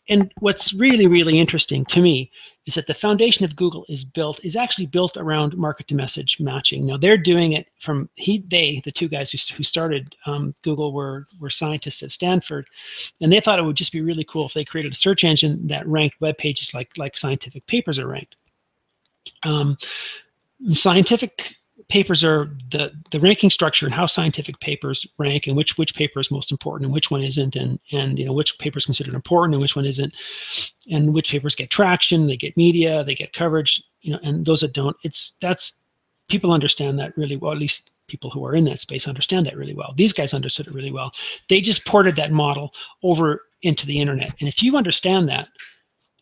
And what's really, really interesting to me is that the foundation of Google is actually built around market to message matching. Now they're doing it from the two guys who started Google were scientists at Stanford, and they thought it would just be really cool if they created a search engine that ranked web pages like scientific papers are ranked. Scientific papers are the ranking structure and how scientific papers rank, and which paper is most important and which one isn't, and which paper is considered important and which one isn't, and which papers get traction, they get media, they get coverage, and those that don't. That's people understand that really well. At least people who are in that space understand that really well. These guys understood it really well. They just ported that model over into the internet. And if you understand that,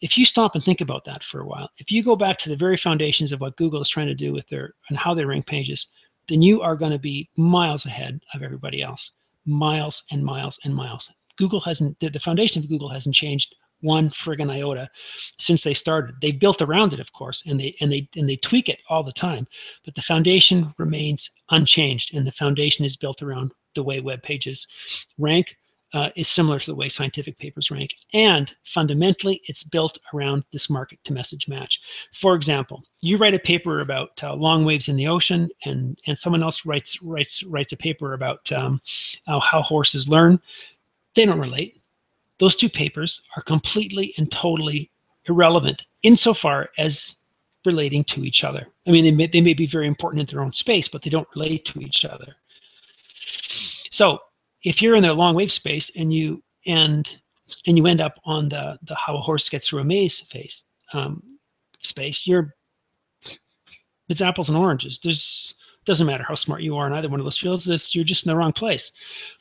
if you stop and think about that for a while, if you go back to the very foundations of what Google is trying to do with and how they rank pages, then you are going to be miles ahead of everybody else. Miles and miles and miles. The foundation of Google hasn't changed one friggin' iota since they started. They built around it, of course, and they tweak it all the time. But the foundation remains unchanged, and the foundation is built around the way web pages rank. Is similar to the way scientific papers rank. And fundamentally, it's built around this market to message match. For example, you write a paper about long waves in the ocean, and someone else writes a paper about how horses learn. They don't relate. Those two papers are completely and totally irrelevant insofar as relating to each other. I mean, they may be very important in their own space, but they don't relate to each other. So if you're in the long wave space and you end up on the how a horse gets through a maze space, it's apples and oranges. Doesn't matter how smart you are in either one of those fields. You're just in the wrong place.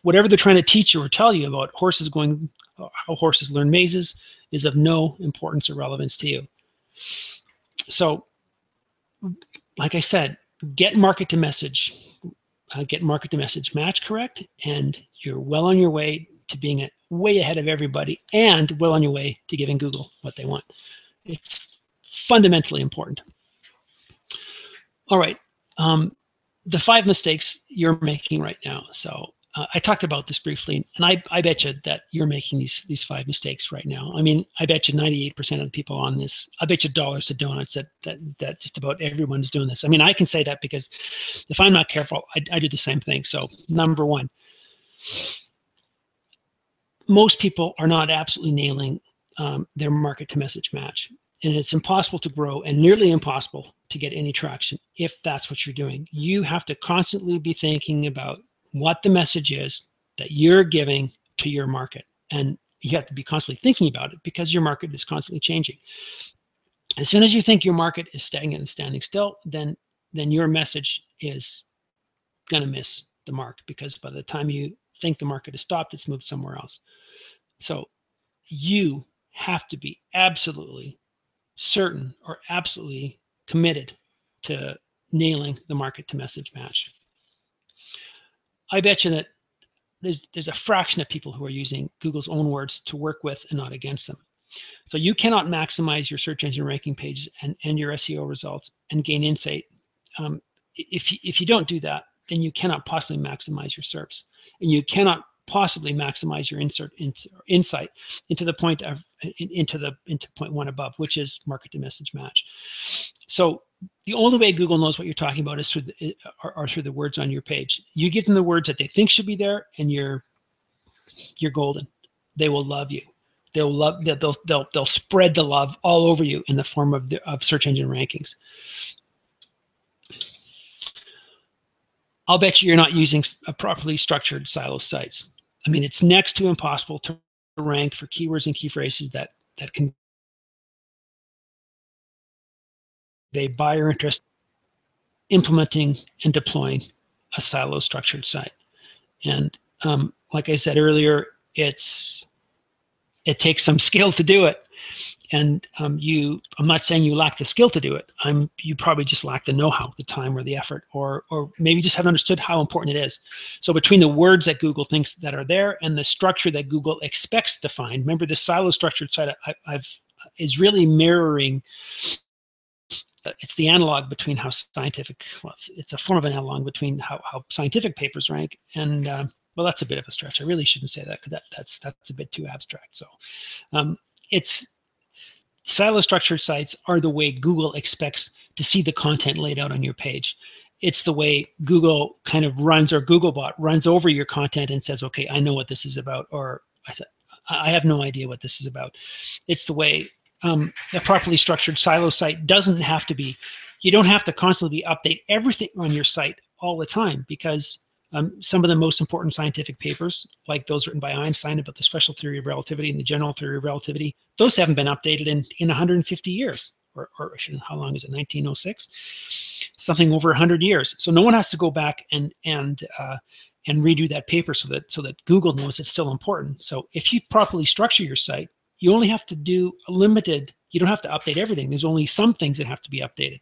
Whatever they're trying to teach you or tell you about how horses learn mazes is of no importance or relevance to you. So, like I said, get market to message match correct, and you're well on your way to being way ahead of everybody, and well on your way to giving Google what they want. It's fundamentally important. All right, the 5 mistakes you're making right now. So I talked about this briefly, and I bet you that you're making these 5 mistakes right now. I mean, I bet you 98% of the people on this, I bet you dollars to donuts that just about everyone is doing this. I mean, I can say that because if I'm not careful, I do the same thing. So number 1, most people are not absolutely nailing their market to message match. And it's impossible to grow and nearly impossible to get any traction if that's what you're doing. You have to constantly be thinking about what the message is that you're giving to your market. And you have to be constantly thinking about it because your market is constantly changing. As soon as you think your market is stagnant and standing still, then your message is going to miss the mark, because by the time you think the market has stopped, it's moved somewhere else. So you have to be absolutely certain or absolutely committed to nailing the market to message match. I bet you that there's a fraction of people who are using Google's own words to work with and not against them. So you cannot maximize your search engine ranking pages and your SEO results and gain insight. If you don't do that, then you cannot possibly maximize your SERPs, and you cannot possibly maximize your insight into the point of into point 1 above, which is market to message match. So the only way Google knows what you're talking about is through the words on your page. You give them the words that they think should be there, and you're golden. They will love you. They'll spread the love all over you in the form of search engine rankings. I'll bet you're not using a properly structured silo sites. I mean, it's next to impossible to rank for keywords and key phrases that can convey buyer interest, implementing and deploying a silo structured site. And like I said earlier, it takes some skill to do it. And I'm not saying you lack the skill to do it. You probably just lack the know-how, the time, or the effort, or maybe just haven't understood how important it is. So between the words that Google thinks that are there and the structure that Google expects to find, remember the silo structured site is really mirroring. It's the analog between how scientific, well, it's a form of an analog between how scientific papers rank and, well, that's a bit of a stretch. I really shouldn't say that because that's a bit too abstract. So it's silo structured sites are the way Google expects to see the content laid out on your page. It's the way Google kind of runs, or Googlebot runs over your content and says, okay, I know what this is about, or I have no idea what this is about. It's the way a properly structured silo site doesn't have to be. You don't have to constantly update everything on your site all the time, because some of the most important scientific papers, like those written by Einstein about the special theory of relativity and the general theory of relativity, those haven't been updated in 150 years. Or how long is it? 1906, something over 100 years. So no one has to go back and redo that paper so that Google knows it's still important. So if you properly structure your site, you only have to do a limited. You don't have to update everything. There's only some things that have to be updated.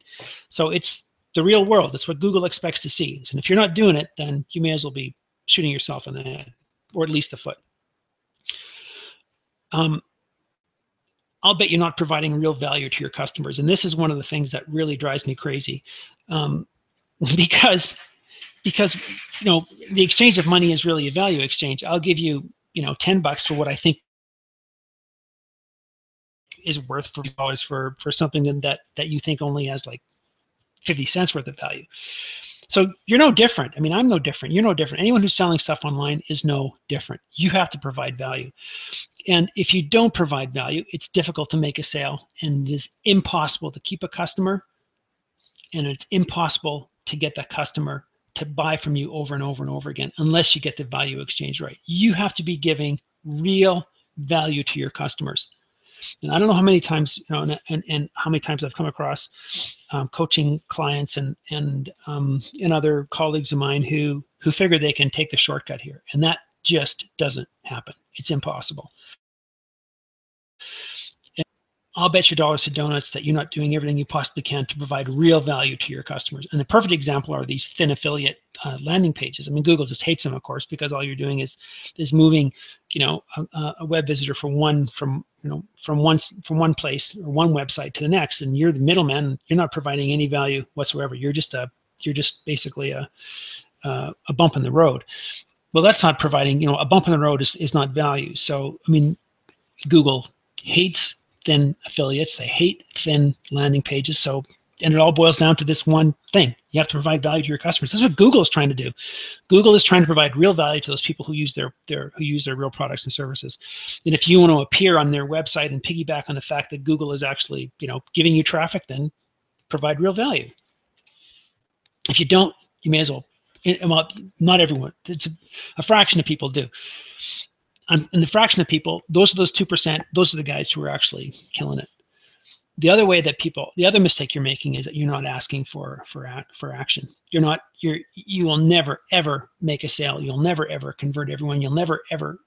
So it's the real world. It's what Google expects to see. And if you're not doing it, then you may as well be shooting yourself in the head, or at least the foot. I'll bet you're not providing real value to your customers. And this is one of the things that really drives me crazy, because the exchange of money is really a value exchange. I'll give you $10 for what I think is worth $4 for something that you think only has like 50 cents worth of value. So you're no different. I mean, I'm no different. You're no different. Anyone who's selling stuff online is no different. You have to provide value. And if you don't provide value, it's difficult to make a sale, and it is impossible to keep a customer, and it's impossible to get that customer to buy from you over and over and over again unless you get the value exchange right. You have to be giving real value to your customers. And I don't know how many times, and how many times I've come across coaching clients and other colleagues of mine who figure they can take the shortcut here, and that just doesn't happen. It's impossible. And I'll bet you dollars to donuts that you're not doing everything you possibly can to provide real value to your customers. And the perfect example are these thin affiliate landing pages. I mean, Google just hates them, of course, because all you're doing is moving, a web visitor from one place or one website to the next, and you're the middleman. You're not providing any value whatsoever. You're just basically a bump in the road. Well, that's not providing. A bump in the road is not value. So, I mean, Google hates thin affiliates. They hate thin landing pages. So, and it all boils down to this one thing. You have to provide value to your customers. That's what Google is trying to do. Google is trying to provide real value to those people who use their real products and services. And if you want to appear on their website and piggyback on the fact that Google is actually, giving you traffic, then provide real value. If you don't, you may as well. Not everyone. It's a fraction of people do. And the fraction of people, those 2%, those are the guys who are actually killing it. The other mistake you're making is that you're not asking for action. You will never ever make a sale. You'll never ever convert everyone. You'll never ever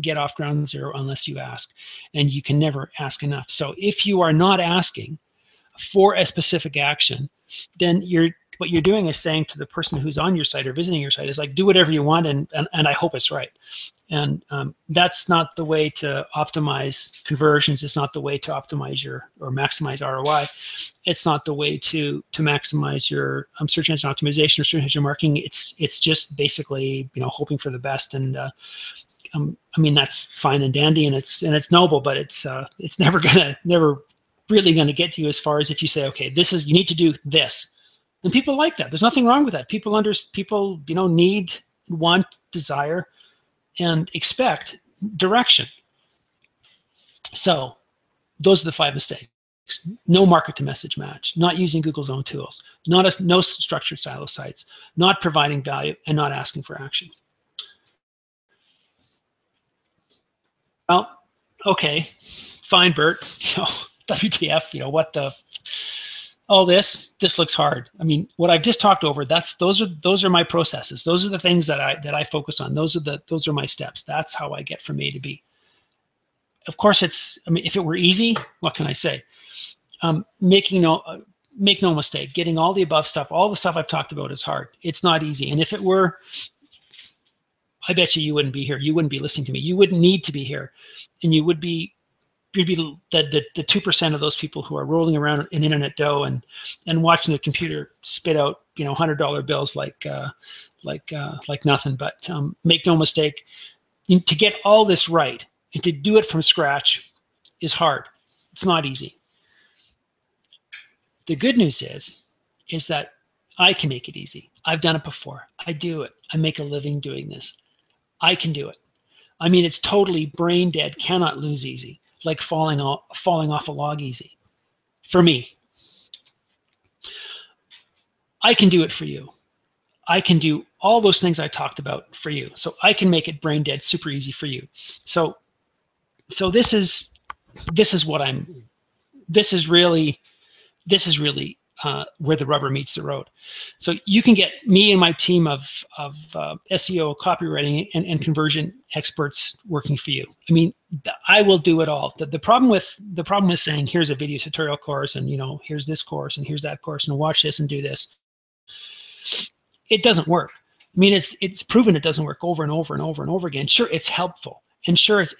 get off ground zero unless you ask, and you can never ask enough. So if you are not asking for a specific action, then what you're doing is saying to the person who's on your site or visiting your site is like, do whatever you want, and I hope it's right. And that's not the way to optimize conversions. It's not the way to optimize or maximize ROI. It's not the way to maximize your search engine optimization or search engine marketing. It's just basically hoping for the best. And I mean, that's fine and dandy, and it's noble, but it's never really gonna get you as far as if you say, okay, you need to do this. And people like that. There's nothing wrong with that. People need, want, desire, and expect direction. So those are the 5 mistakes. No market to message match, not using Google's own tools, no structured silo sites, not providing value, and not asking for action. Well, okay, fine, Bert. WTF, what the... all this looks hard. I mean, what I've just talked over, those are my processes. Those are the things that I focus on. Those are my steps. That's how I get from A to B. of course, I mean, if it were easy, what can I say? Make no mistake, getting all the above stuff, all the stuff I've talked about is hard. It's not easy. And if it were, I bet you wouldn't be here. You wouldn't be listening to me. You wouldn't need to be here. And you'd be the 2% of those people who are rolling around in internet dough and watching the computer spit out, $100 bills like nothing. But make no mistake, to get all this right and to do it from scratch is hard. It's not easy. The good news is that I can make it easy. I've done it before. I do it. I make a living doing this. I can do it. I mean, it's totally brain dead, cannot lose easy, like falling off a log easy. For me, I can do it for you. I can do all those things I talked about for you. So I can make it brain dead super easy for you. So this is really where the rubber meets the road. So you can get me and my team of SEO, copywriting, and conversion experts working for you. I mean, I will do it all. The problem with saying, here's a video tutorial course, and here's this course, and here's that course, and watch this and do this. It doesn't work. I mean, it's proven it doesn't work over and over and over and over again. Sure, it's helpful, and sure it's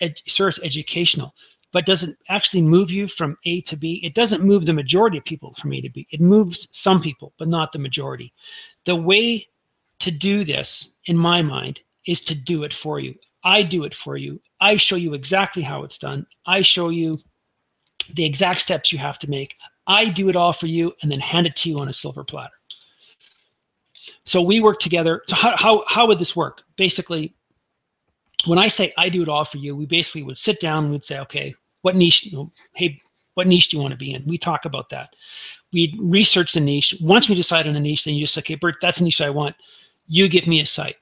educational, but does it actually move you from A to B? It doesn't move the majority of people from A to B. It moves some people, but not the majority. The way to do this, in my mind, is to do it for you. I do it for you. I show you exactly how it's done. I show you the exact steps you have to make. I do it all for you and then hand it to you on a silver platter. So we work together. So how would this work? Basically, when I say I do it all for you, we basically would sit down and we'd say, okay, what niche, hey, what niche do you want to be in? We talk about that. We'd research the niche. Once we decide on a niche, then you just say, okay, Bert, that's a niche I want. You give me a site.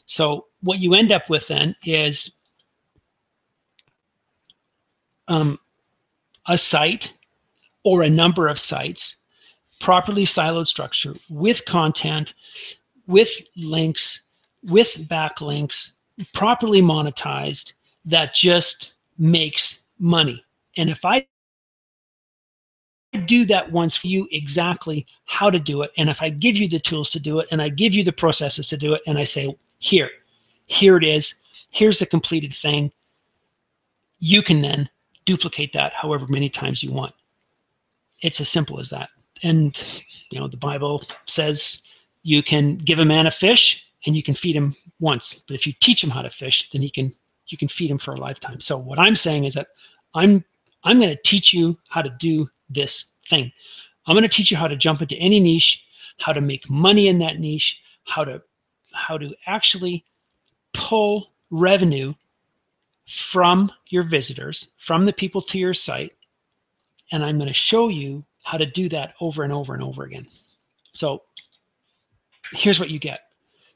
So what you end up with then is a site or a number of sites, properly siloed structure with content, with links, with backlinks, properly monetized, that just makes money. And if I do that once for you exactly how to do it, and if I give you the tools to do it, and I give you the processes to do it, and I say, here it is, here's the completed thing, you can then duplicate that however many times you want. It's as simple as that. And the Bible says you can give a man a fish and you can feed him once, but if you teach him how to fish, then you can feed him for a lifetime. So what I'm saying is that I'm going to teach you how to do this thing. I'm going to teach you how to jump into any niche, how to make money in that niche, how to actually pull revenue from your visitors, from the people to your site, and I'm going to show you how to do that over and over and over again. So here's what you get.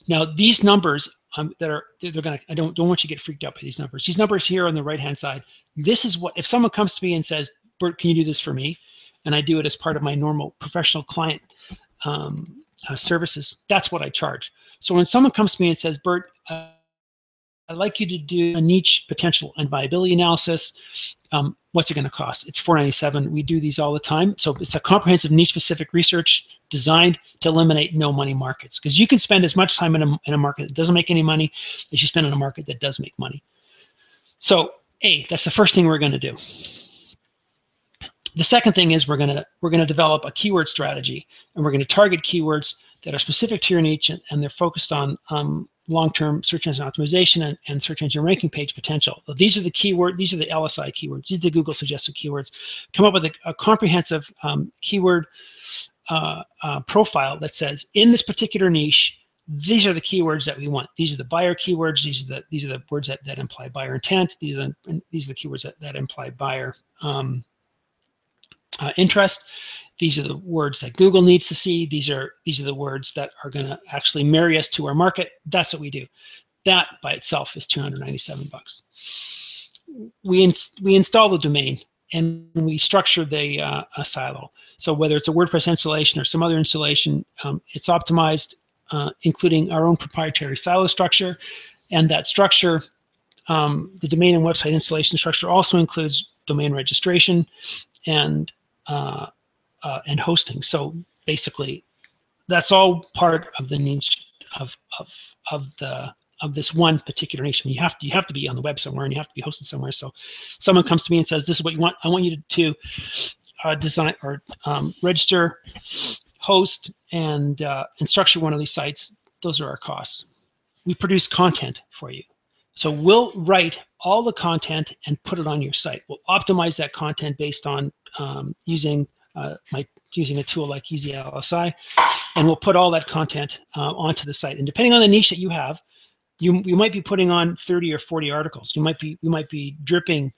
Now these numbers I don't want you to get freaked out by these numbers. These numbers here on the right-hand side, this is what, if someone comes to me and says, Bert, can you do this for me? And I do it as part of my normal professional client services, that's what I charge. So when someone comes to me and says, Bert, I'd like you to do a niche potential and viability analysis. What's it going to cost? It's $497. We do these all the time. So it's a comprehensive niche-specific research designed to eliminate no-money markets. Because you can spend as much time in a market that doesn't make any money as you spend in a market that does make money. So, that's the first thing we're going to do. The second thing is we're going to develop a keyword strategy, and we're going to target keywords that are specific to your niche, and they're focused on long-term search engine optimization and search engine ranking page potential. So these are the LSI keywords. These are the Google suggested keywords. Come up with a comprehensive keyword profile that says, in this particular niche, these are the keywords that we want. These are the buyer keywords. These are the words that imply buyer intent. These are the keywords that imply buyer interest. These are the words that Google needs to see. These are the words that are going to actually marry us to our market. That's what we do. That by itself is $297. We install the domain and we structure the a silo. So whether it's a WordPress installation or some other installation, it's optimized, including our own proprietary silo structure, and that structure the domain and website installation structure also includes domain registration and hosting. So basically, that's all part of the niche of this one particular niche. I mean, you have to be on the web somewhere, and you have to be hosted somewhere. So someone comes to me and says, "This is what you want. I want you to design or register, host, and structure one of these sites." Those are our costs. We produce content for you. So we'll write all the content and put it on your site. We'll optimize that content based on using a tool like EasyLSI, and we'll put all that content onto the site. And depending on the niche that you have, you might be putting on 30 or 40 articles. You might be dripping,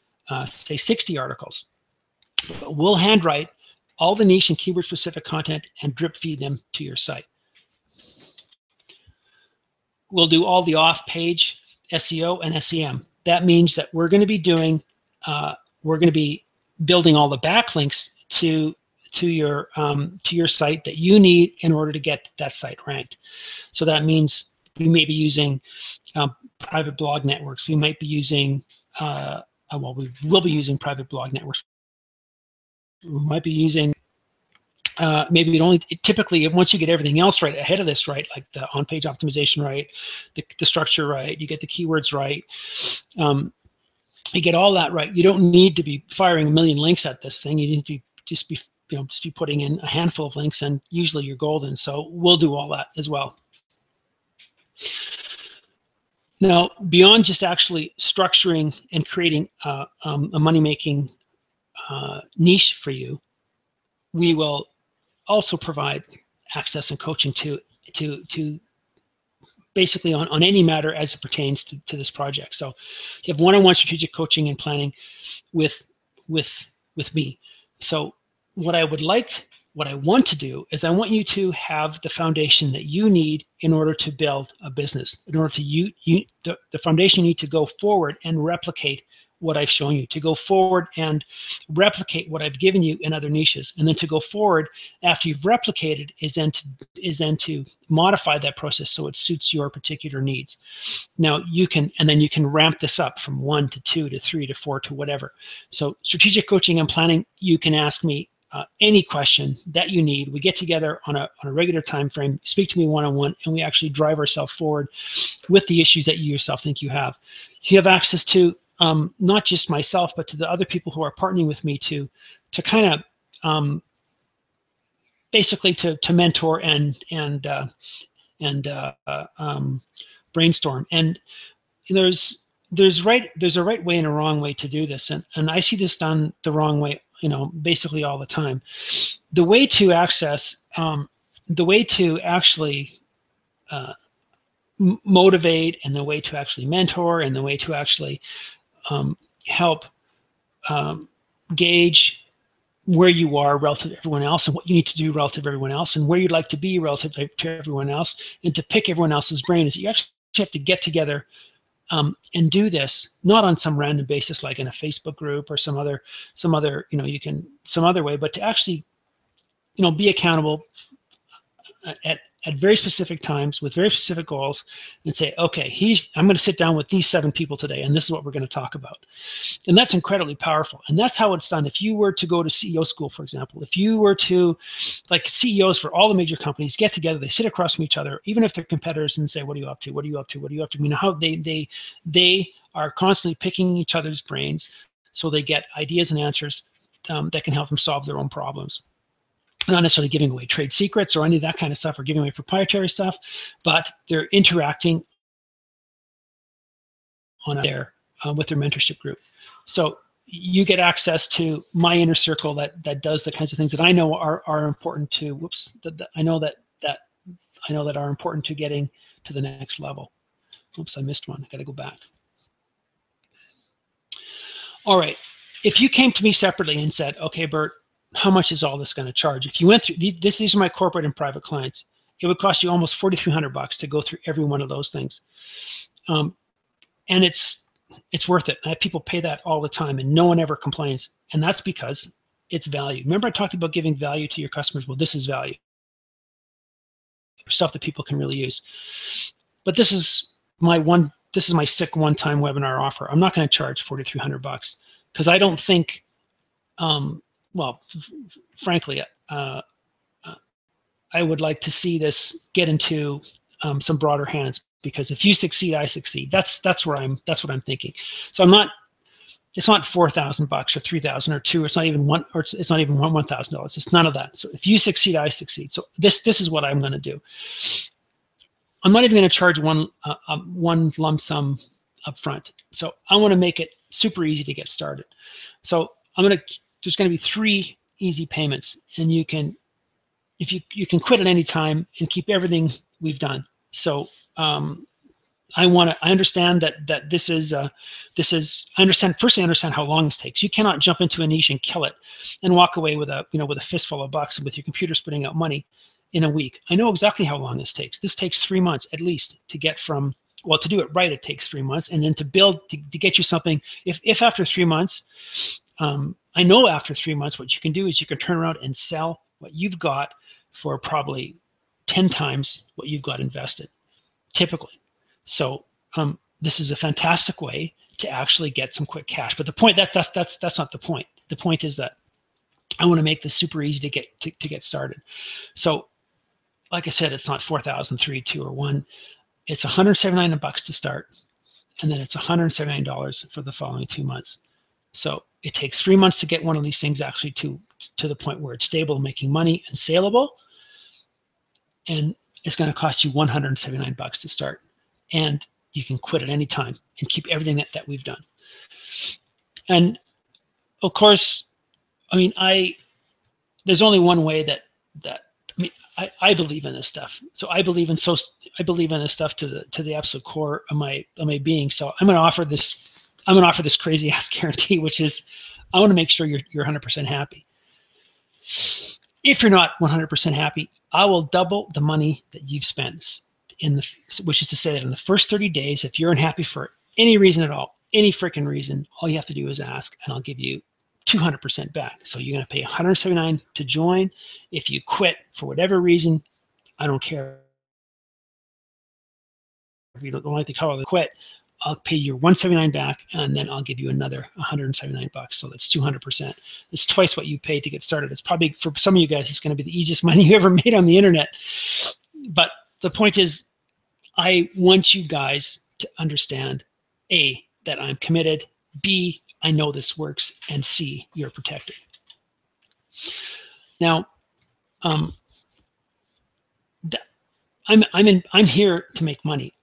say, 60 articles. But we'll handwrite all the niche and keyword specific content and drip feed them to your site. We'll do all the off-page SEO and SEM. That means that we're going to be building all the backlinks to your site that you need in order to get that site ranked. So that means we may be using private blog networks. We might be using, we will be using private blog networks. We might be using, maybe typically once you get everything else right ahead of this, right, like the on-page optimization right, the structure right, you get the keywords right, you get all that right. You don't need to be firing a million links at this thing. You need to just be putting in a handful of links, and usually you're golden. So we'll do all that as well. Now, beyond just actually structuring and creating a money-making niche for you, we will also provide access and coaching to basically on any matter as it pertains to this project. So you have one-on-one strategic coaching and planning with me. So what I want to do is I want you to have the foundation that you need in order to build a business. In order to the foundation you need to go forward and replicate what I've shown you, to go forward and replicate what I've given you in other niches. And then to go forward after you've replicated is then to modify that process so it suits your particular needs. Now then you can ramp this up from 1 to 2 to 3 to 4 to whatever. So strategic coaching and planning, you can ask me any question that you need. We get together on a regular time frame, speak to me one-on-one, and we actually drive ourselves forward with the issues that you yourself think you have. You have access to not just myself, but to the other people who are partnering with me to kind of basically to mentor and brainstorm. And there's a right way and a wrong way to do this, and I see this done the wrong way, basically all the time. The way to access, the way to actually motivate, and the way to actually mentor, and the way to actually help gauge where you are relative to everyone else, and what you need to do relative to everyone else, and where you'd like to be relative to everyone else, and to pick everyone else's brain, is you actually have to get together and do this not on some random basis like in a Facebook group or some other way, but to actually be accountable at very specific times with very specific goals, and say, okay, I'm going to sit down with these 7 people today, and this is what we're going to talk about. And that's incredibly powerful. And that's how it's done. If you were to go to CEO school, for example, if you were to, like, CEOs for all the major companies get together, they sit across from each other, even if they're competitors, and say, what are you up to? What are you up to? What are you up to? How they are constantly picking each other's brains, so they get ideas and answers that can help them solve their own problems. Not necessarily giving away trade secrets or any of that kind of stuff, or giving away proprietary stuff, but they're interacting on there with their mentorship group. So you get access to my inner circle that does the kinds of things that I know are important to. I know that are important to getting to the next level. Oops, I missed one. I got to go back. All right. If you came to me separately and said, okay, Bert, how much is all this going to charge? If you went through these are my corporate and private clients, it would cost you almost $4,300 to go through every one of those things. And it's worth it. I have people pay that all the time, and no one ever complains. And that's because it's value. Remember I talked about giving value to your customers? Well, this is value. Stuff that people can really use. But this is my one this is my sick one-time webinar offer. I'm not going to charge $4,300 because I don't think, well, frankly, I would like to see this get into some broader hands, because if you succeed, I succeed. That's what I'm thinking. So I'm not. It's not $4,000 or $3,000 or $2,000. It's not even one, or it's not even $1,000. It's none of that. So if you succeed, I succeed. So this is what I'm going to do. I'm not even going to charge one lump sum up front. So I want to make it super easy to get started. So there's going to be 3 easy payments, and you can quit at any time and keep everything we've done. So I understand that this is I understand how long this takes. You cannot jump into a niche and kill it and walk away with a fistful of bucks and with your computer spitting out money in a week. I know exactly how long this takes. This takes 3 months at least to get from, well, to do it right, it takes 3 months, and then to build to get you something. If after 3 months, I know after 3 months what you can do is you can turn around and sell what you've got for probably 10 times what you've got invested, typically. So this is a fantastic way to actually get some quick cash. But the point that's not the point. The point is that I want to make this super easy to get started. So, like I said, it's not 4,000, 3, 2, or 1. It's $179 to start, and then it's $179 for the following 2 months. So it takes 3 months to get one of these things actually to the point where it's stable, making money, and saleable. And it's going to cost you $179 to start. And you can quit at any time and keep everything that we've done. And of course, I mean, there's only one way I believe in this stuff. So I believe in this stuff to the absolute core of my being. So I'm going to offer this crazy ass guarantee, which is I want to make sure you're 100% happy. If you're not 100% happy, I will double the money that you've spent. Which is to say that in the first 30 days, if you're unhappy for any reason at all, any freaking reason, all you have to do is ask, and I'll give you 200% back. So you're going to pay $179 to join. If you quit for whatever reason, I don't care. If you don't like the color of the quit, I'll pay you $179 back, and then I'll give you another $179. So that's 200%. It's twice what you paid to get started. It's probably, for some of you guys, it's going to be the easiest money you ever made on the internet. But the point is, I want you guys to understand, A, that I'm committed, B, I know this works, and C, you're protected. Now, I'm here to make money.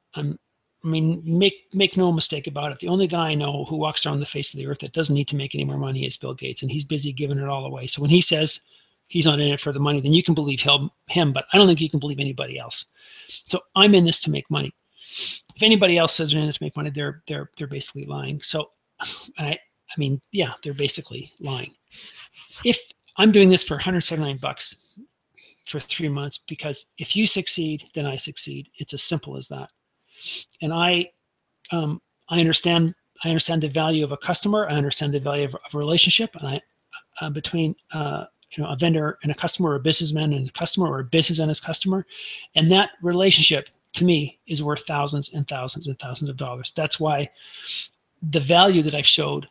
Make no mistake about it. The only guy I know who walks around the face of the earth that doesn't need to make any more money is Bill Gates, and he's busy giving it all away. So when he says he's not in it for the money, then you can believe him, but I don't think you can believe anybody else. So I'm in this to make money. If anybody else says they're in it to make money, they're basically lying. So, yeah, they're basically lying. If I'm doing this for $179 for 3 months, because if you succeed, then I succeed. It's as simple as that. And I understand the value of a customer. I understand the value of a relationship, and between a vendor and a customer, or a businessman and a customer, or a business and his customer. And that relationship, to me, is worth thousands and thousands and thousands of dollars. That's why the value that I've showed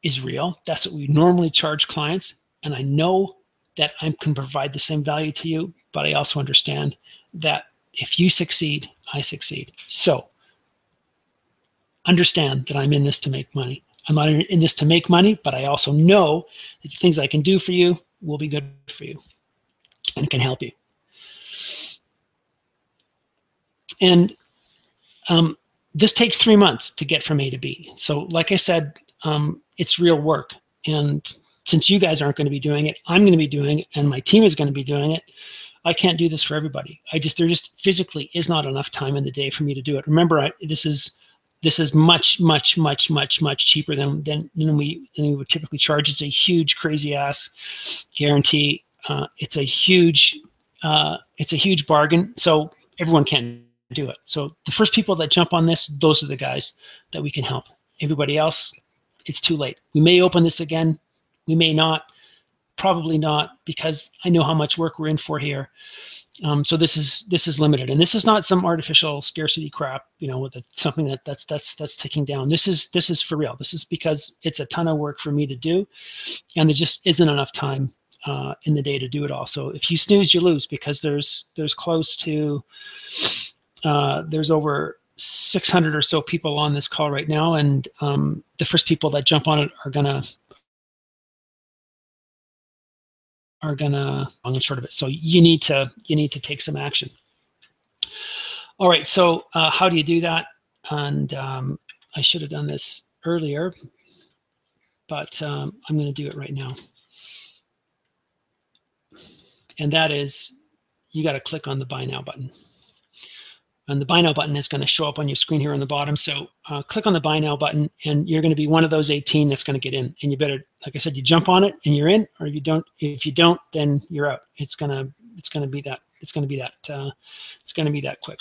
is real. That's what we normally charge clients. And I know that I can provide the same value to you, but I also understand that if you succeed, I succeed. So understand that I'm in this to make money. I'm not in this to make money, but I also know that the things I can do for you will be good for you and can help you. And this takes 3 months to get from A to B. So like I said, it's real work. And since you guys aren't going to be doing it, I'm going to be doing it, and my team is going to be doing it. I can't do this for everybody. There just physically is not enough time in the day for me to do it. Remember, this is much, much, much, much, much cheaper than we would typically charge. It's a huge, crazy ass guarantee. It's a huge bargain. So everyone can't do it. So the first people that jump on this, those are the guys that we can help. Everybody else, it's too late. We may open this again. We may not. Probably not, because I know how much work we're in for here. So this is limited, and this is not some artificial scarcity crap, with something that's ticking down. This is for real. This is because it's a ton of work for me to do, and there just isn't enough time in the day to do it all. So if you snooze, you lose, because there's close to there's over 600 or so people on this call right now, and the first people that jump on it are gonna long and short of it. So you need to take some action. All right, so how do you do that? And I should have done this earlier, but I'm going to do it right now. And that is, you got to click on the Buy Now button. And the Buy Now button is going to show up on your screen here on the bottom. So click on the Buy Now button, and you're going to be one of those 18 that's going to get in. And you better, like I said, you jump on it and you're in. Or if you don't, then you're out. It's going to be that quick.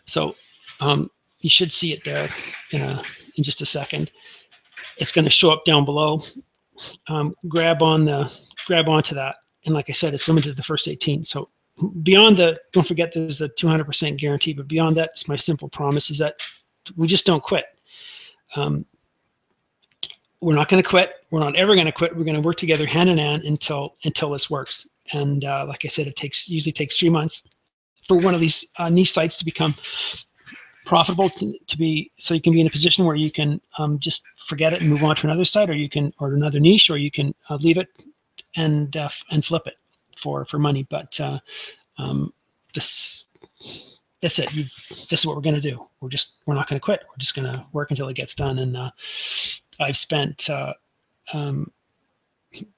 So you should see it there in just a second. It's going to show up down below. Grab onto that, and like I said, it's limited to the first 18. So beyond don't forget there's the 200% guarantee, but beyond that, it's my simple promise is that we just don't quit. We're not going to quit. We're not ever going to quit. We're going to work together hand in hand until this works. And like I said, it usually takes 3 months for one of these niche sites to become profitable, so you can be in a position where you can just forget it and move on to another site, or another niche, or you can leave it and flip it for money. But that's it. This is what we're going to do. We're not going to quit. We're just going to work until it gets done. And I've spent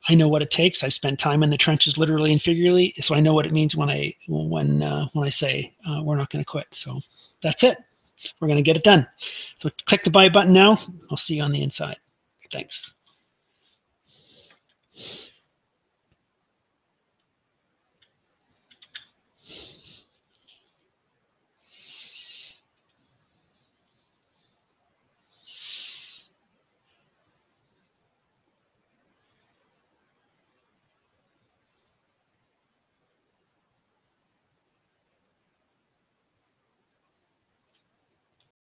I know what it takes. I've spent time in the trenches, literally and figuratively, so I know what it means when I say we're not going to quit. So that's it. We're going to get it done. So click the buy button now. I'll see you on the inside. Thanks.